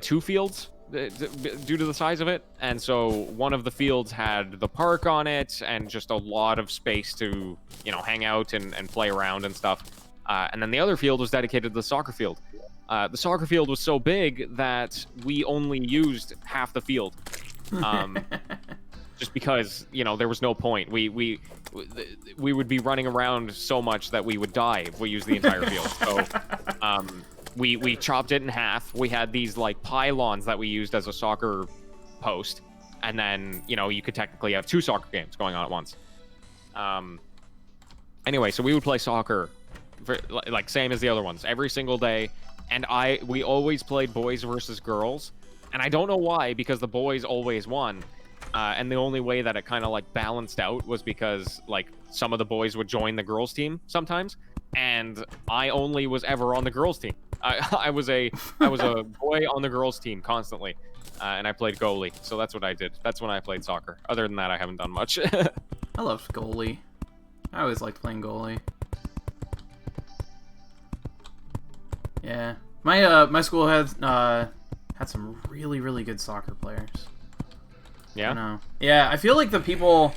2 fields due to the size of it. And so one of the fields had the park on it and just a lot of space to, hang out and play around and stuff. And then the other field was dedicated to the soccer field. The soccer field was so big that we only used half the field. Just because, there was no point. We would be running around so much that we would die if we used the entire field. So we chopped it in half. We had these like pylons that we used as a soccer post, and then you could technically have 2 soccer games going on at once. Anyway, so we would play soccer, like same as the other ones, every single day, and we always played boys versus girls, and I don't know why, because the boys always won. And the only way that it kind of like balanced out was because like some of the boys would join the girls team sometimes, and I only was ever on the girls team. I was a boy on the girls team constantly, and I played goalie. So that's what I did. That's when I played soccer. Other than that, I haven't done much. I loved goalie. I always liked playing goalie. Yeah, my school had some really, really good soccer players. Yeah. I know. Yeah, I feel like the people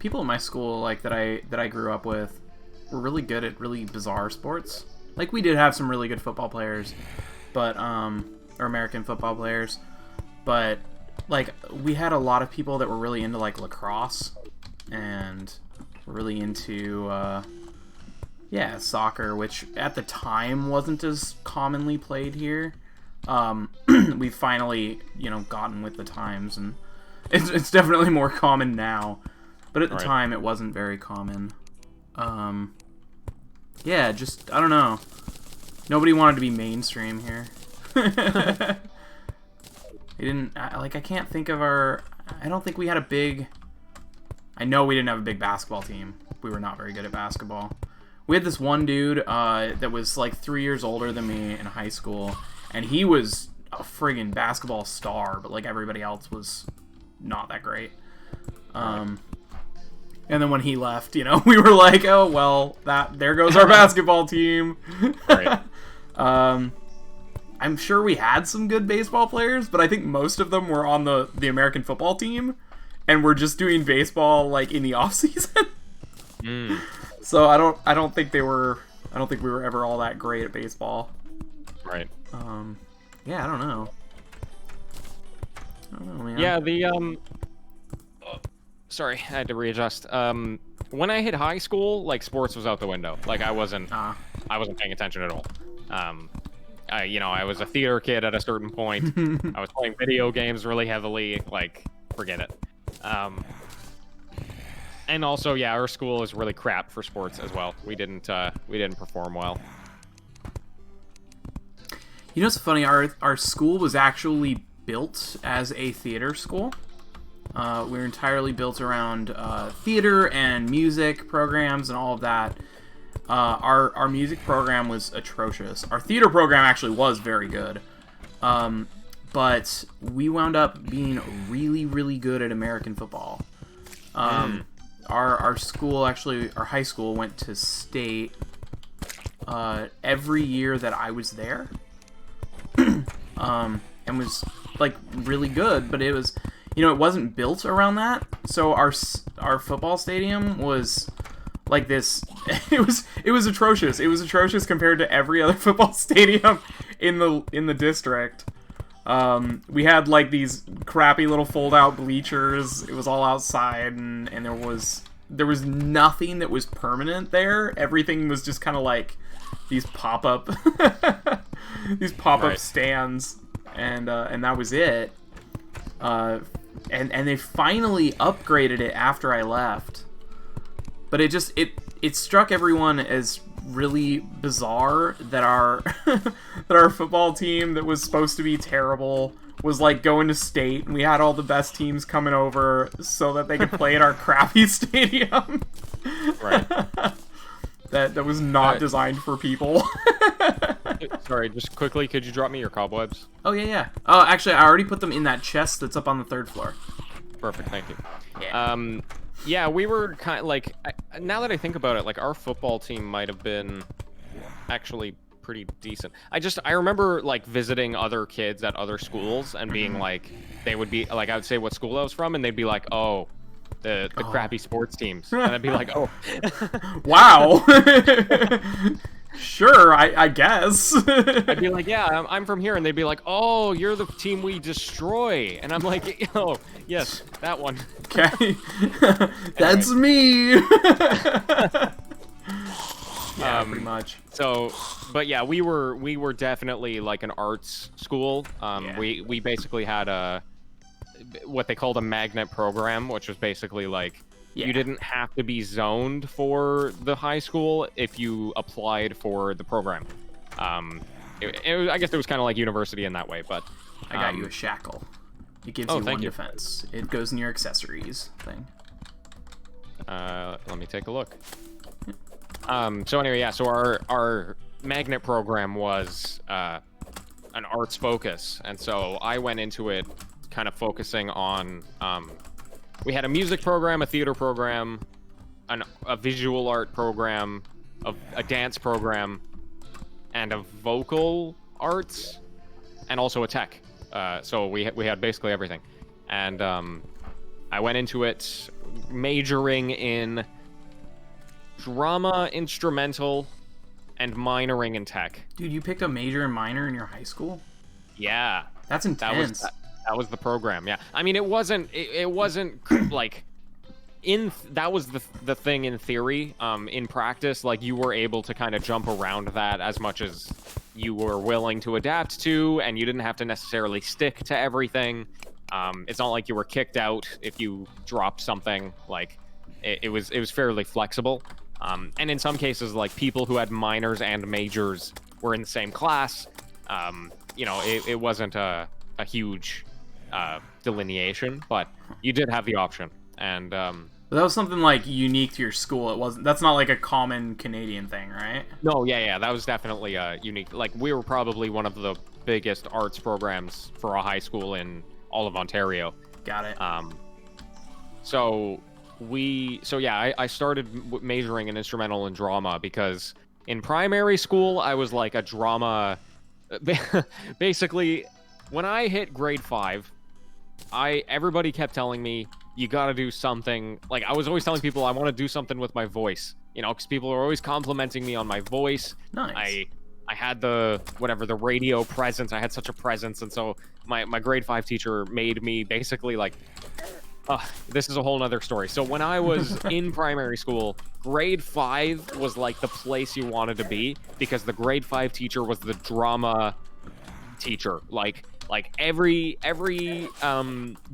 in my school, like that I grew up with, were really good at really bizarre sports. Like, we did have some really good football players, but or American football players, but like, we had a lot of people that were really into, like, lacrosse, and really into, yeah, soccer, which at the time wasn't as commonly played here. We've finally, you know, gotten with the times, and it's definitely more common now. But at the time, it wasn't very common. Yeah, just, I don't know. Nobody wanted to be mainstream here. They didn't, like, I can't think of I don't think we had a big... I know we didn't have a big basketball team. We were not very good at basketball. We had this one dude that was, like, 3 years older than me in high school, and he was a friggin' basketball star, but, like, everybody else was not that great. And then when he left, you know, we were like, oh, well, there goes our basketball team. Right. I'm sure we had some good baseball players, but I think most of them were on the American football team, and were just doing baseball, like, in the off season. So I don't think we were ever all that great at baseball. Right. Yeah, I don't know. Man. Yeah, sorry, I had to readjust. When I hit high school, like, sports was out the window. Like, I wasn't paying attention at all. I was a theater kid at a certain point. I was playing video games really heavily. Like, forget it. And also, yeah, our school is really crap for sports as well. We didn't perform well. You know what's funny? Our school was actually built as a theater school. We were entirely built around theater and music programs and all of that. Our music program was atrocious. Our theater program actually was very good. But we wound up being really, really good at American football. Our school, actually, our high school went to state every year that I was there. And was, like, really good, but it was, you know, it wasn't built around that. So our football stadium was like this. It was atrocious. It was atrocious compared to every other football stadium in the district. We had, like, these crappy little fold-out bleachers. It was all outside, and there was nothing that was permanent there. Everything was just kind of like these pop-up stands, and that was it. And they finally upgraded it after I left, but it struck everyone as really bizarre that our football team that was supposed to be terrible was, like, going to state, and we had all the best teams coming over so that they could play at our crappy stadium. Right. That was not designed for people. Sorry, just quickly, could you drop me your cobwebs? Oh, yeah. Actually, I already put them in that chest that's up on the 3rd floor. Perfect, thank you. Yeah. Yeah, we were kind of, like, now that I think about it, like, our football team might have been actually pretty decent. I remember, like, visiting other kids at other schools and being like, they would be, like, I would say what school I was from, and they'd be like, oh, the crappy sports teams. And I'd be like, oh. Wow. Sure, I guess. I'd be like, yeah, I'm from here, and they'd be like, oh, you're the team we destroy. And I'm like, oh, yes, that one. Okay. That's me. Yeah, pretty much. So, but yeah, we were definitely like an arts school. Yeah. We basically had what they called a magnet program, which was basically like, you didn't have to be zoned for the high school if you applied for the program. I guess it was kind of like university in that way, but... I got you a shackle. It gives you one defense. It goes in your accessories thing. Let me take a look. So anyway, yeah, so our magnet program was an arts focus, and so I went into it kind of focusing on... we had a music program, a theater program, a visual art program, a dance program, and a vocal arts, and also a tech. So we had basically everything. And I went into it majoring in drama, instrumental, and minoring in tech. Dude, you picked a major and minor in your high school? Yeah. That's intense. That was the program. Yeah. I mean, it wasn't like that was the thing in theory. In practice, like you were able to kind of jump around that as much as you were willing to adapt to, and you didn't have to necessarily stick to everything. It's not like you were kicked out if you dropped something. Like it was fairly flexible. And in some cases, like people who had minors and majors were in the same class. It wasn't a huge delineation, but you did have the option. And But that was something like unique to your school. It wasn't. That's not like a common Canadian thing, right? no, yeah, that was definitely unique. Like we were probably one of the biggest arts programs for a high school in all of Ontario. Got it. I started majoring in instrumental and drama because in primary school I was like a drama. Basically, when I hit grade 5, everybody kept telling me you got to do something. Like I was always telling people I want to do something with my voice, because people are always complimenting me on my voice. Nice. I had the radio presence. I had such a presence, and so my grade 5 teacher made me basically like. This is a whole nother story. So when I was in primary school, grade 5 was like the place you wanted to be because the grade 5 teacher was the drama teacher. Like every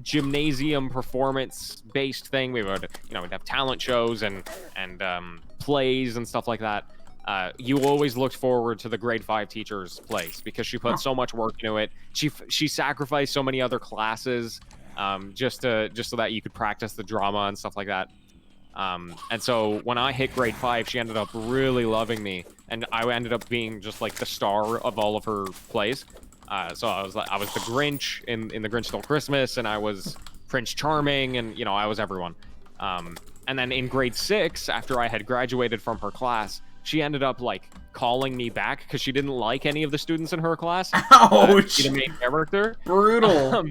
gymnasium performance based thing, we'd have talent shows and plays and stuff like that. You always looked forward to the grade 5 teacher's place because she put so much work into it. She sacrificed so many other classes just so that you could practice the drama and stuff like that. And so when I hit grade 5, she ended up really loving me, and I ended up being just like the star of all of her plays. So I was the Grinch in the Grinch Stole Christmas, and I was Prince Charming, and I was everyone. And then in grade 6, after I had graduated from her class, she ended up like calling me back because she didn't like any of the students in her class. Ouch! The main character. Brutal.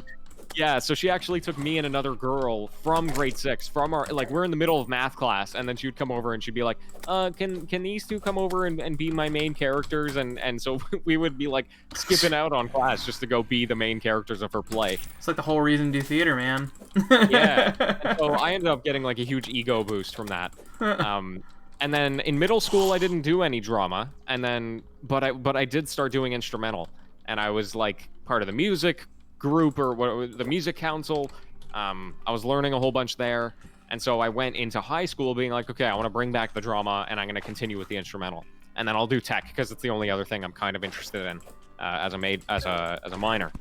Yeah, so she actually took me and another girl from grade 6, from our, like, we're in the middle of math class, and then she would come over and she'd be like, can these two come over and be my main characters? And so we would be, like, skipping out on class just to go be the main characters of her play. It's like the whole reason to do theater, man. Yeah, and so I ended up getting, like, a huge ego boost from that. And then in middle school, I didn't do any drama, and then, but I did start doing instrumental, and I was, like, part of the music group or the music council. I was learning a whole bunch there, and so I went into high school being like, okay, I want to bring back the drama, and I'm going to continue with the instrumental, and then I'll do tech because it's the only other thing I'm kind of interested in as a minor.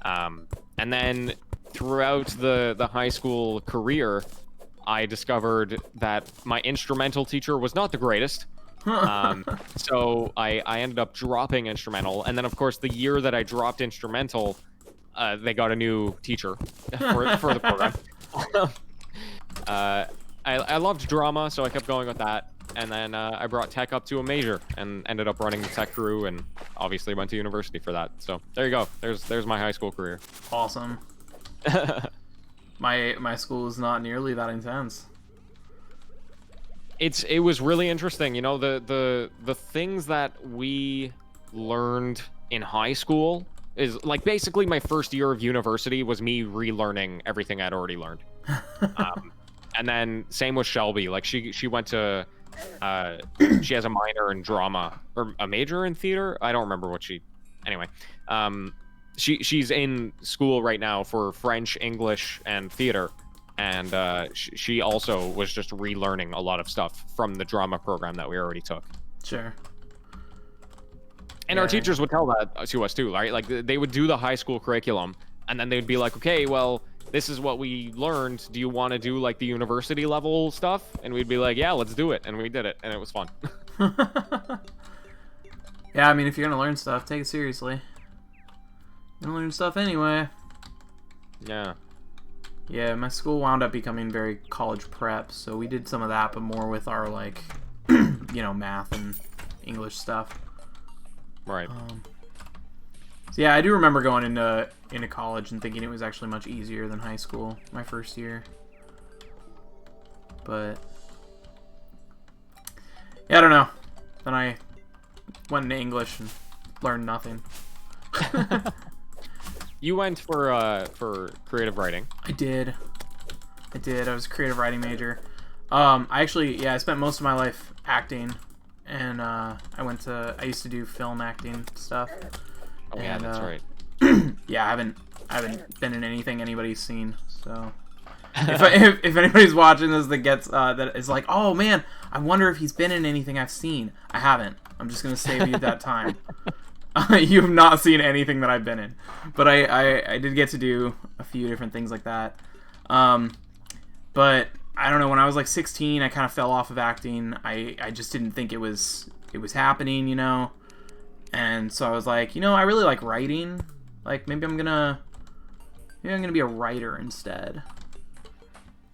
And then throughout the high school career, I discovered that my instrumental teacher was not the greatest. So I ended up dropping instrumental, and then of course the year that I dropped instrumental, they got a new teacher for the program. I loved drama, so I kept going with that. And then I brought tech up to a major and ended up running the tech crew, and obviously went to university for that. So there you go. There's my high school career. Awesome. My school is not nearly that intense. It was really interesting. The things that we learned in high school is like basically my first year of university was me relearning everything I'd already learned. And then same with Shelby. Like she went to she has a minor in drama or a major in theater. I don't remember what anyway. She's in school right now for French, English, and theater. And she also was just relearning a lot of stuff from the drama program that we already took. Sure. And our teachers would tell that to us too, right? Like they would do the high school curriculum, and then they'd be like, okay, well, this is what we learned. Do you want to do like the university level stuff? And we'd be like, yeah, let's do it. And we did it, and it was fun. Yeah, I mean, if you're gonna learn stuff, take it seriously. You're gonna learn stuff anyway. Yeah. Yeah, my school wound up becoming very college prep, so we did some of that, but more with our, like, math and English stuff. Right. So yeah, I do remember going into college and thinking it was actually much easier than high school, my first year. But yeah, I don't know. Then I went into English and learned nothing. You went for creative writing. I did. I was a creative writing major. I actually, yeah, I spent most of my life acting, and I used to do film acting stuff. Oh yeah, And, that's right. yeah, I haven't been in anything anybody's seen. So if anybody's watching this that gets that is like, oh man, I wonder if he's been in anything I've seen. I haven't. I'm just gonna save you that time. You have not seen anything that I've been in, but I did get to do a few different things like that. But I don't know. When I was like 16, I kind of fell off of acting. I just didn't think it was happening, you know. And so I was like, you know, I really like writing. Like maybe I'm gonna be a writer instead.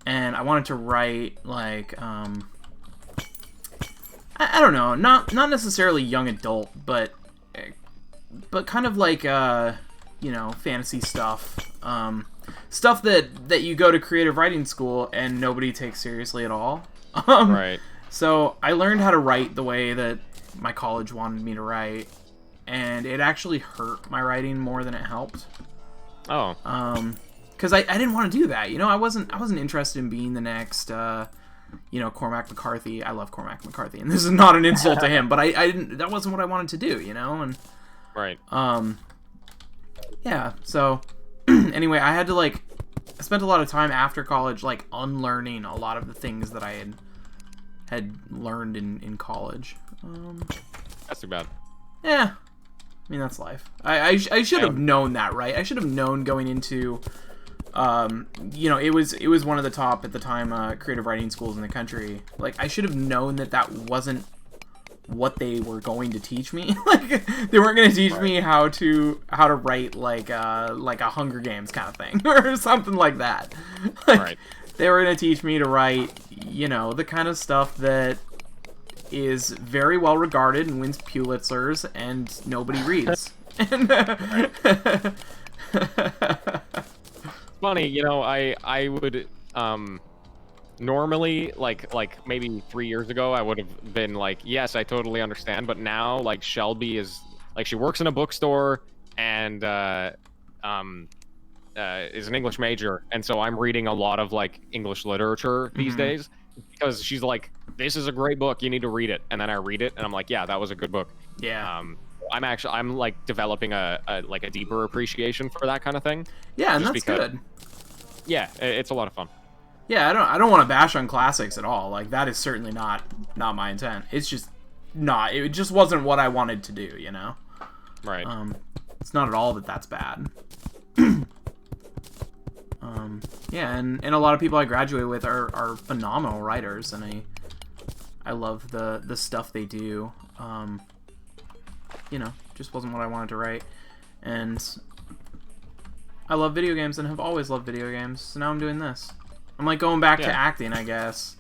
And I wanted to write like I don't know, not necessarily young adult, but kind of like you know, fantasy stuff. Stuff that you go to creative writing school and nobody takes seriously at all. Right. So I learned how to write the way that my college wanted me to write, and it actually hurt my writing more than it helped. Oh. Because I didn't want to do that. You know, I wasn't interested in being the next you know, Cormac McCarthy. I love Cormac McCarthy, and this is not an insult to him, but I didn't. That wasn't what I wanted to do. You know, and right. Yeah. So anyway, I had to I spent a lot of time after college like unlearning a lot of the things that I had learned in college. That's too bad. Yeah. I mean, that's life. I should have known that, right? I should have known going into, you know, it was one of the top at the time creative writing schools in the country. Like, I should have known that wasn't what they were going to teach me. Like, they weren't going to teach me how to write like a Hunger Games kind of thing or something like that. Like, Right. They were going to teach me to write, you know, the kind of stuff that is very well regarded and wins Pulitzers and nobody reads. Funny, you know, I would normally like maybe 3 years ago I would have been like, yes, I totally understand, but now like Shelby is like, she works in a bookstore and is an English major, and so I'm reading a lot of like English literature these days because she's like, this is a great book, you need to read it, and then I read it and I'm like, yeah, that was a good book. Yeah. I'm like developing a deeper appreciation for that kind of thing. Yeah, and that's good. Yeah, it's a lot of fun. Yeah, I don't want to bash on classics at all. Like, that is certainly not my intent. It's just not. It just wasn't what I wanted to do, you know. Right. It's not at all that's bad. Yeah, and a lot of people I graduate with are phenomenal writers, and I love the stuff they do. You know, just wasn't what I wanted to write. And I love video games and have always loved video games, so now I'm doing this. I'm like going back to acting, I guess.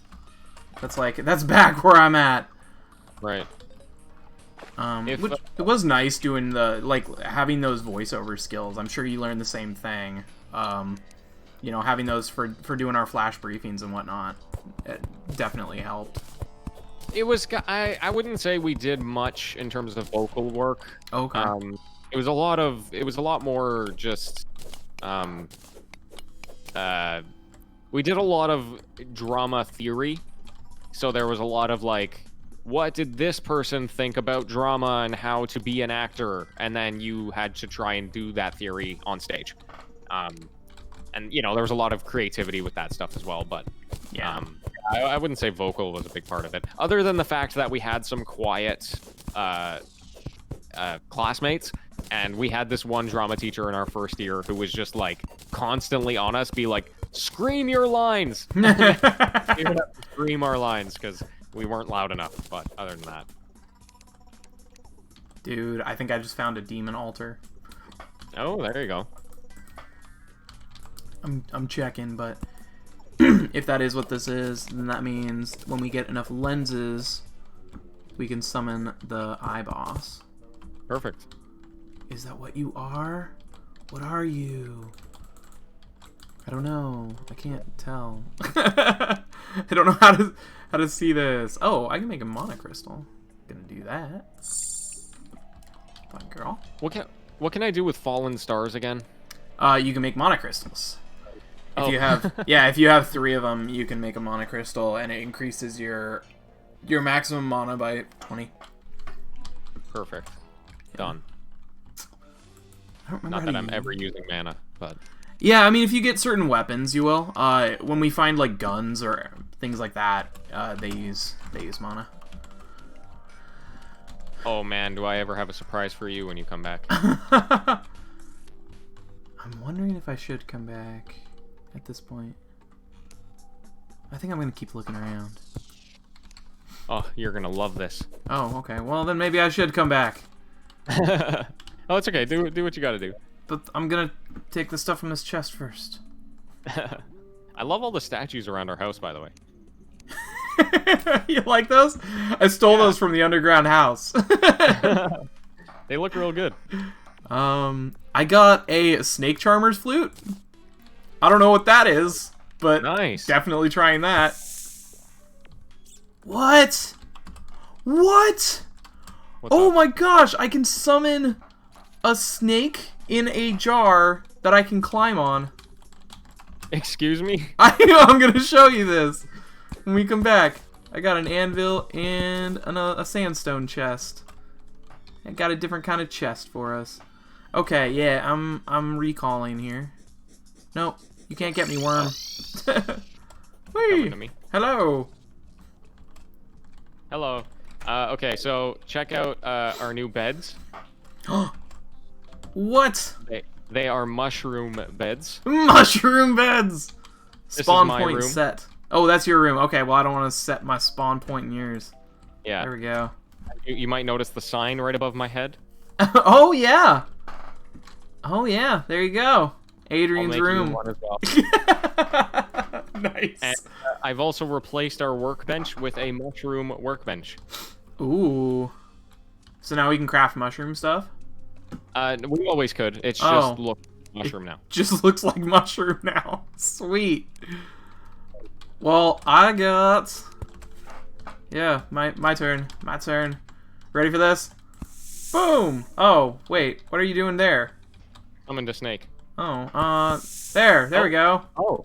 That's back where I'm at. Right. Which, it was nice doing having those voiceover skills. I'm sure you learned the same thing. You know, having those for doing our flash briefings and whatnot, it definitely helped. It was, I wouldn't say we did much in terms of vocal work. Okay. It was a lot more just, we did a lot of drama theory. So there was a lot of like, what did this person think about drama and how to be an actor? And then you had to try and do that theory on stage. And, you know, there was a lot of creativity with that stuff as well, but yeah, I wouldn't say vocal was a big part of it, other than the fact that we had some quiet classmates, and we had this one drama teacher in our first year who was just like constantly on us, be like, scream your lines. We would have to scream our lines because we weren't loud enough, but other than that. Dude, I think I just found a demon altar. Oh, there you go. I'm checking, but if that is what this is, then that means when we get enough lenses, we can summon the eye boss. Perfect. Is that what you are? What are you? I don't know. I can't tell. I don't know how to see this. Oh, I can make a monocrystal. Gonna do that. Fine, girl. What can I do with fallen stars again? You can make mana crystals. If Oh. you have, yeah, if you have 3 of them, you can make a mana crystal, and it increases your maximum mana by 20. Perfect. Done. I don't remember Not how that to I'm use- ever using mana, but Yeah, I mean, if you get certain weapons, you will. When we find like guns or things like that, they use mana. oh man, do I ever have a surprise for you when you come back? I'm wondering if I should come back at this point. I think I'm gonna keep looking around. Oh, you're gonna love this. Oh, okay. Well, then maybe I should come back. Oh, it's okay. Do what you gotta do. But I'm gonna take the stuff from this chest first. I love all the statues around our house, by the way. You like those? I stole those from the underground house. They look real good. I got a snake charmer's flute. I don't know what that is, but Nice. definitely trying that. What? What? What's Oh up? my gosh, I can summon a snake in a jar that I can climb on. Excuse me? I'm gonna show you this when we come back. I got an anvil and a sandstone chest. I got a different kind of chest for us. Okay, yeah, I'm recalling here. Nope, you can't get me, worm. Coming Whee! to me. Hello. Hello. Okay, so check out our new beds. What? They are mushroom beds. Mushroom beds. is Spawn my point room. set. Oh, that's your room. Okay, well I don't want to set my spawn point in yours. Yeah. There we go. You might notice the sign right above my head. Oh yeah. Oh yeah. There you go. I'll Adrian's make you room. one as well. Nice. And I've also replaced our workbench with a mushroom workbench. Ooh. So now we can craft mushroom stuff? We always could. It's Oh. just look mushroom now. Just looks like mushroom now. Sweet. Well, I got... Yeah, my turn. My turn. Ready for this? Boom! Oh, wait. What are you doing there? I'm into snake. Oh, there. There we go. Oh.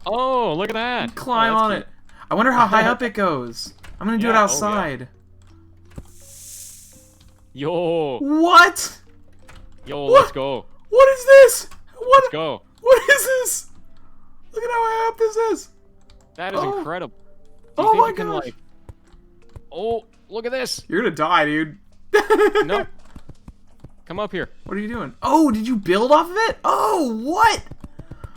Oh, look at that. Climb Oh, that's on cute. it. I wonder how high up it goes. I'm gonna do it Yeah, oh, yeah. outside. Yo. What? Yo, What? let's go. What is this? What? Let's go. What is this? Look at how high up this is. That is Oh. incredible. Do you Oh think my you can, gosh. like... Oh, look at this. You're gonna die, dude. No. Come up here. What are you doing? Oh, did you build off of it? Oh, what?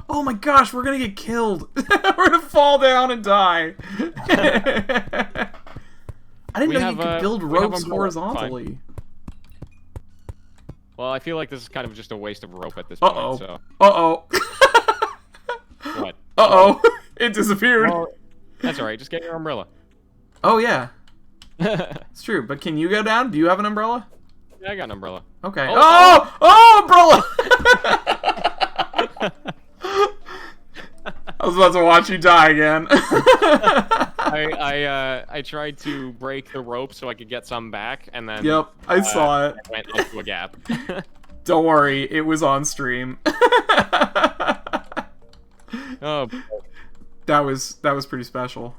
Oh my gosh, we're gonna get killed. We're gonna fall down and die. I didn't We know have, you could build we have ropes umbrellas, horizontally. Well, I feel like this is kind of just a waste of rope at this point, Uh-oh. so... Uh-oh. What? Uh-oh. It disappeared. Well, that's alright. Just get your umbrella. Oh, yeah. Yeah, It's true. But can you go down? Do you have an umbrella? I got an umbrella. Okay. Oh, Oh! Umbrella! I was about to watch you die again. I tried to break the rope so I could get some back, and then... Yep, I saw it. I went into a gap. Don't worry, it was on stream. Oh, That was pretty special.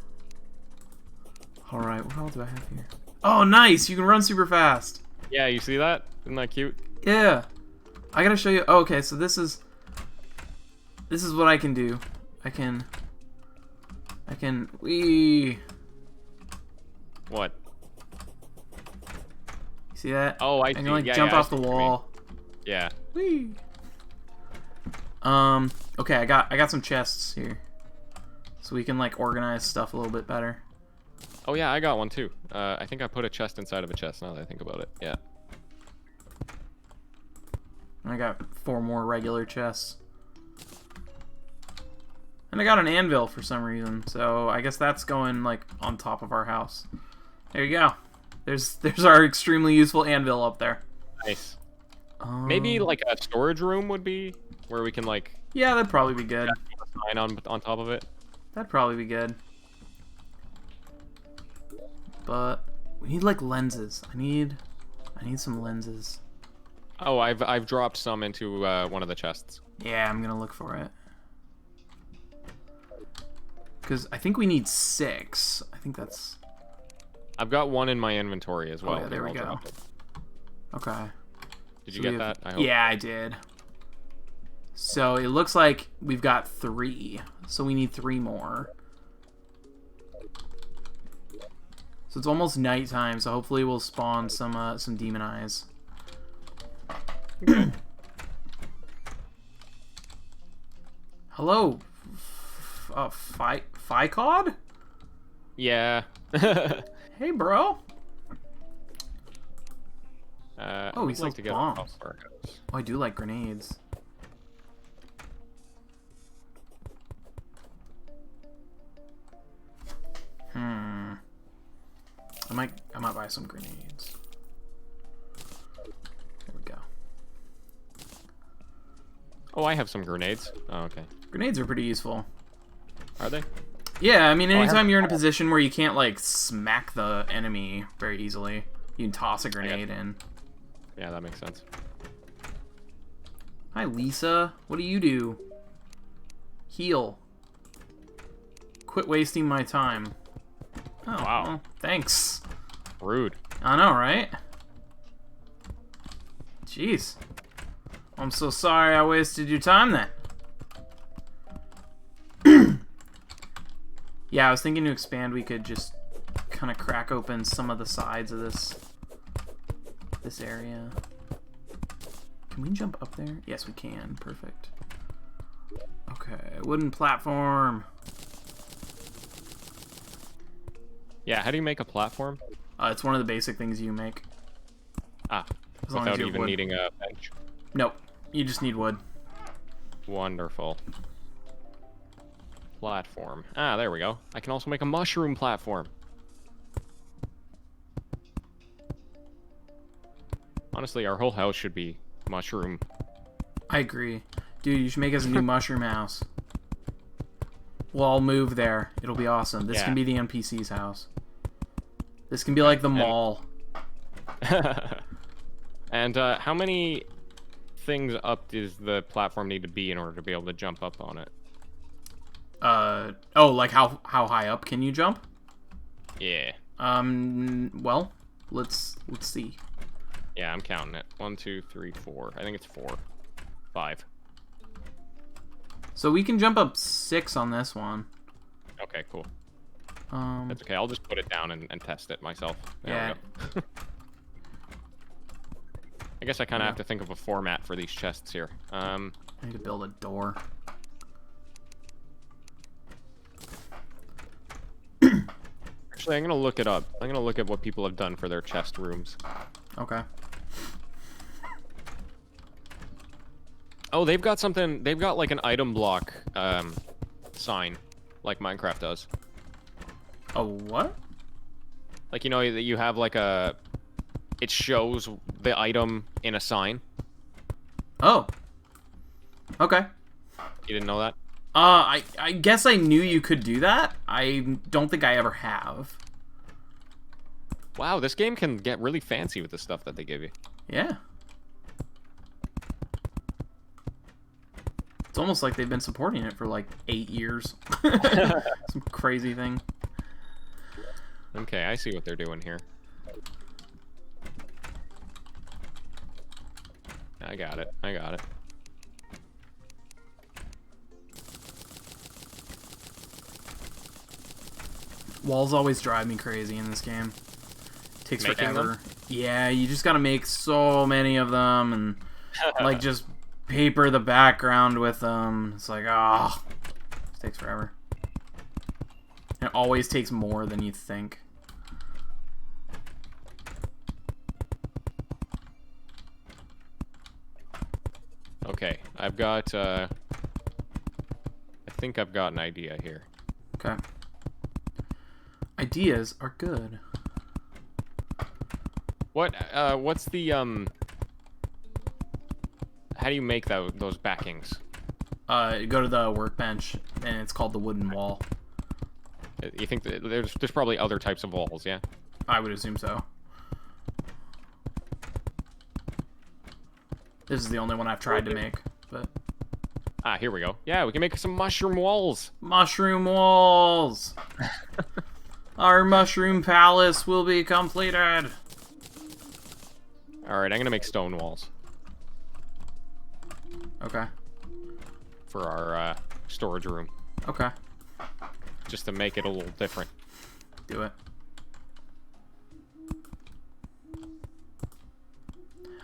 Alright, what else do I have here? Oh, nice! You can run super fast. yeah, you see that? Isn't that cute? Yeah. I gotta show you. Oh, okay, so this is what I can do. I can. Wee. What? You see that? Oh, I I see. can like Yeah, jump yeah, I off see the what you mean. wall. Yeah. Wee. Okay, I got some chests here, so we can like organize stuff a little bit better. Oh, yeah, I got one, too. I think I put a chest inside of a chest, now that I think about it. Yeah. I got 4 more regular chests. And I got an anvil for some reason, so I guess that's going like on top of our house. There you go. There's our extremely useful anvil up there. Nice. Maybe, like, a storage room would be where we can, like... Yeah, that'd probably be good. put a sign on top of it. That'd probably be good. But we need like lenses. I need some lenses. Oh, I've dropped some into one of the chests. Yeah, I'm gonna look for it. Because I think we need 6. I think that's... I've got one in my inventory as well. Oh, yeah, there we I'll go. drop it. Okay. Did you get that? I hope. Yeah, I did. So it looks like we've got 3. So we need 3 more. So it's almost nighttime, so hopefully we'll spawn some demon eyes. Hello, Ficod? Yeah. Hey, bro. Oh, he sells bombs. our house. Oh, I do like grenades. I might buy some grenades. There we go. Oh, I have some grenades. Oh, okay. Grenades are pretty useful. Are they? Yeah, I mean, I anytime have- you're in a position where you can't, like, smack the enemy very easily, you can toss a grenade in. Yeah, that makes sense. Hi, Lisa. What do you do? Heal. Quit wasting my time. Oh, Wow. well, thanks. Rude. I know, right? Jeez. I'm so sorry I wasted your time then. Yeah, I was thinking to expand, we could just kind of crack open some of the sides of this area. Can we jump up there? Yes, we can. Perfect. Okay, wooden platform. Yeah, how do you make a platform? It's one of the basic things you make. Ah, As long as without you have even wood. needing a bench. Nope, you just need wood. Wonderful. Platform. Ah, there we go. I can also make a mushroom platform. Honestly, our whole house should be mushroom. I agree. Dude, you should make us a new mushroom house. We'll all move there. It'll be awesome. This Yeah. can be the NPC's house. This can be like the mall. And how many things up does the platform need to be in order to be able to jump up on it? Oh, like how high up can you jump? Yeah. Well, let's see. Yeah, I'm counting it. 1, 2, 3, 4. I think it's 4. 5. So we can jump up 6 on this one. Okay, cool. That's okay. I'll just put it down and test it myself. There yeah. we go. I guess I kind of have to think of a format for these chests here. I need to build a door. Actually, I'm gonna look it up. I'm gonna look at what people have done for their chest rooms. Okay. Oh, they've got something. They've got like an item block sign, like Minecraft does. Oh, what? Like, you know, that you have like a. It shows the item in a sign. Oh. Okay. You didn't know that? I guess I knew you could do that. I don't think I ever have. Wow, this game can get really fancy with the stuff that they give you. Yeah. It's almost like they've been supporting it for like 8 years. Some crazy thing. Okay, I see what they're doing here. I got it. I got it. Walls always drive me crazy in this game. Takes Making forever. them? Yeah, you just gotta make so many of them and like just paper the background with them. It's like, ah, it takes forever. It always takes more than you think. Okay, I've got, I think I've got an idea here. Okay. Ideas are good. What's the, how do you make those backings? Go to the workbench, and it's called the wooden wall. You think that there's probably other types of walls, yeah? I would assume so. This is the only one I've tried to make, but... Ah, here we go. Yeah, we can make some mushroom walls. Mushroom walls! Our mushroom palace will be completed! Alright, I'm gonna make stone walls. Okay. For our storage room. Okay. Just to make it a little different. Do it.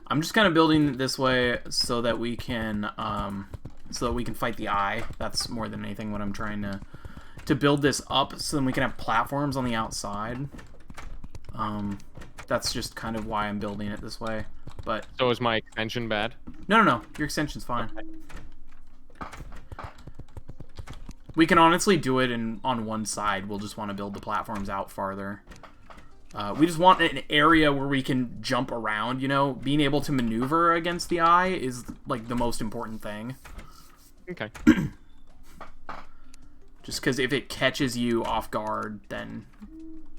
I'm just kind of building it this way so that we can fight the eye. That's more than anything what I'm trying to build this up so then we can have platforms on the outside. That's just kind of why I'm building it this way. But so is my extension bad? No. Your extension's fine. We can honestly do it on one side. We'll just want to build the platforms out farther. We just want an area where we can jump around, you know? Being able to maneuver against the eye is, like, the most important thing. Okay. Just because if it catches you off guard, then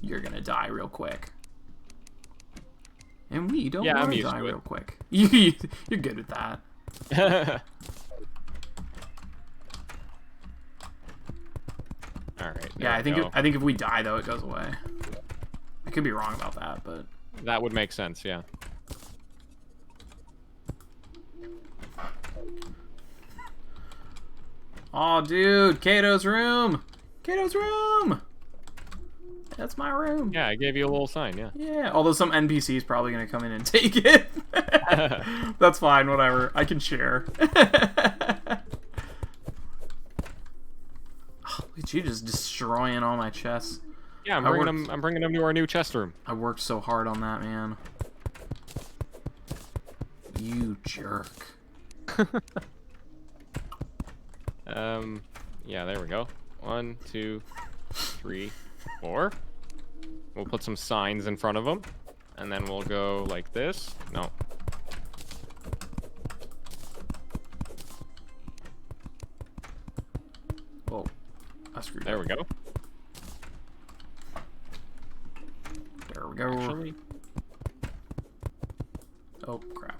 you're gonna die real quick. And we don't want to die real quick. You're good with that. Alright. Yeah, I think if we die, though, it goes away. I could be wrong about that, but... That would make sense, yeah. Oh, dude, Kato's room! Kato's room! That's my room. Yeah, I gave you a little sign, yeah. Yeah, although some NPC is probably going to come in and take it. That's fine, whatever. I can share. Oh, look at you just destroying all my chests. Yeah, I'm bringing them to our new chest room. I worked so hard on that, man. You jerk. Yeah, there we go. 1, 2, 3, 4. We'll put some signs in front of them, and then we'll go like this. No. Oh, I screwed up. There we go. There we go. Actually. Oh, crap.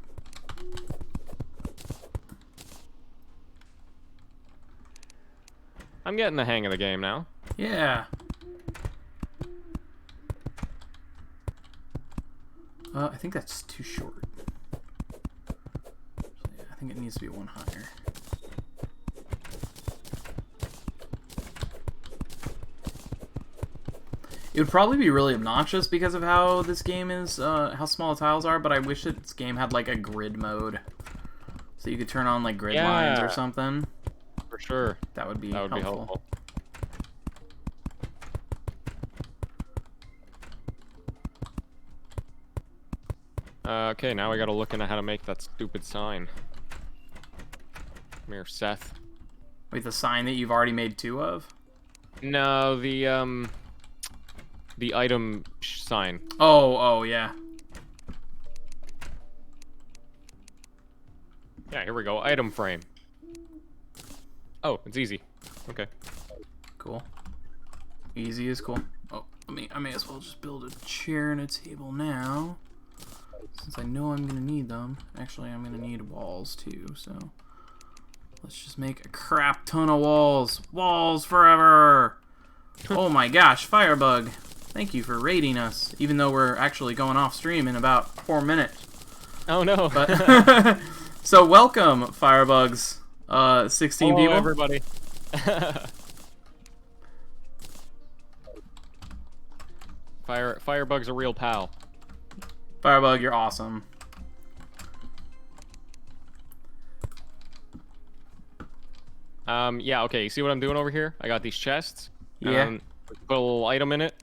I'm getting the hang of the game now. Yeah. I think that's too short. So, yeah, I think it needs to be one higher. It would probably be really obnoxious because of how this game is, how small the tiles are, but I wish this game had, like, a grid mode. So you could turn on, like, grid lines or something. For sure. That would be helpful. Okay, now we gotta look into how to make that stupid sign. Come here, Seth. Wait, the sign that you've already made 2 of? No, the item sign. Oh, yeah. Yeah, here we go. Item frame. Oh, it's easy. Okay. Cool. Easy is cool. Oh, I may as well just build a chair and a table now. Since I know I'm gonna need them. Actually, I'm gonna need walls too, so let's just make a crap ton of walls. Walls forever! Oh my gosh, Firebug. Thank you for raiding us, even though we're actually going off stream in about 4 minutes. Oh no. But so welcome, Firebugs. 16 Hello, people. Everybody. Firebug's a real pal. Firebug, you're awesome. Yeah, okay, you see what I'm doing over here? I got these chests. Yeah. Put a little item in it.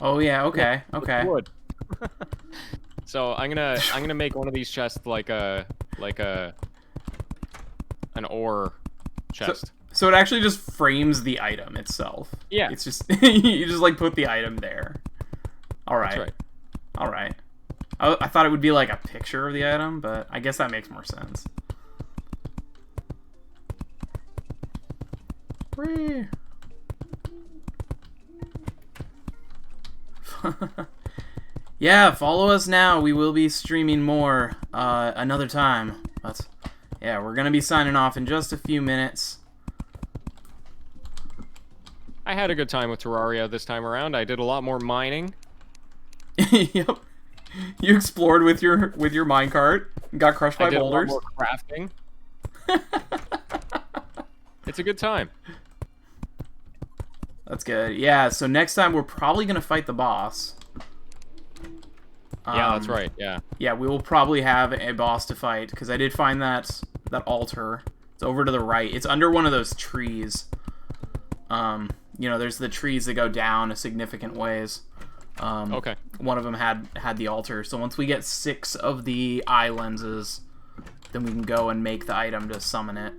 Oh yeah, okay, okay. Wood. So I'm gonna make one of these chests like an ore chest. So it actually just frames the item itself. Yeah. It's just you just like put the item there. All right. That's right. All right. I thought it would be like a picture of the item, but I guess that makes more sense. Whee. Yeah, follow us now. We will be streaming more another time. But yeah, we're gonna be signing off in just a few minutes. I had a good time with Terraria this time around. I did a lot more mining. Yep. You explored with your minecart, got crushed by I did boulders. a lot more crafting. It's a good time. That's good. Yeah, so next time we're probably gonna fight the boss. Yeah, that's right. Yeah. Yeah, we will probably have a boss to fight, because I did find that altar. It's over to the right. It's under one of those trees. You know, there's the trees that go down a significant ways. Okay. One of them had the altar. So once we get 6 of the eye lenses, then we can go and make the item to summon it.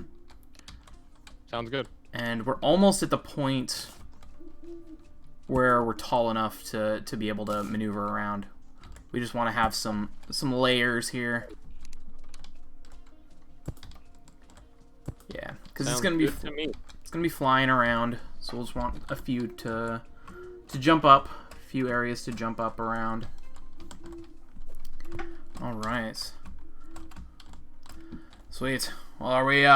Sounds good. And we're almost at the point where we're tall enough to be able to maneuver around. We just want to have some layers here. Yeah, because it's gonna be flying around, so we'll just want a few to jump up, a few areas to jump up around. All right, sweet. Well, are we?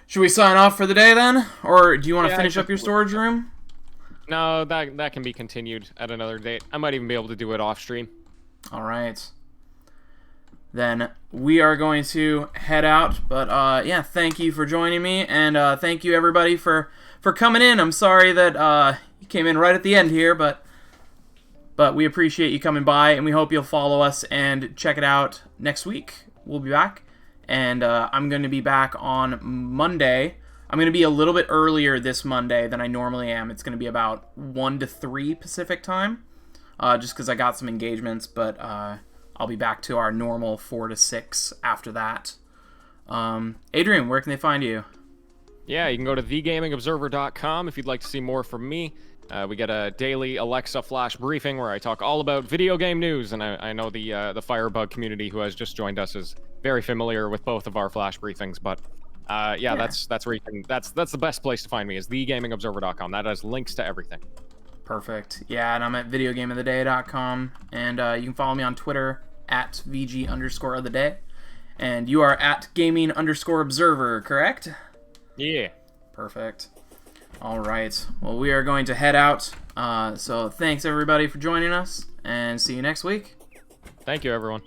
Should we sign off for the day then, or do you want to finish up your storage room? No, that can be continued at another date. I might even be able to do it off stream. All right. Then we are going to head out, but yeah, thank you for joining me, and thank you everybody for coming in. I'm sorry that you came in right at the end here, but we appreciate you coming by, and we hope you'll follow us and check it out next week. We'll be back, and I'm going to be back on Monday. I'm going to be a little bit earlier this Monday than I normally am. It's going to be about 1 to 3 Pacific time, just because I got some engagements, but I'll be back to our normal 4 to 6 after that. Adrian, where can they find you? Yeah, you can go to thegamingobserver.com if you'd like to see more from me. We get a daily Alexa flash briefing where I talk all about video game news, and I know the Firebug community who has just joined us is very familiar with both of our flash briefings. But yeah, that's where you can. That's the best place to find me is thegamingobserver.com. That has links to everything. Perfect. Yeah, and I'm at videogameoftheday.com, and you can follow me on Twitter at VG_of the day, and you are at gaming_observer, correct? Yeah. Perfect. All right. Well, we are going to head out. So thanks everybody for joining us, and see you next week. Thank you, everyone.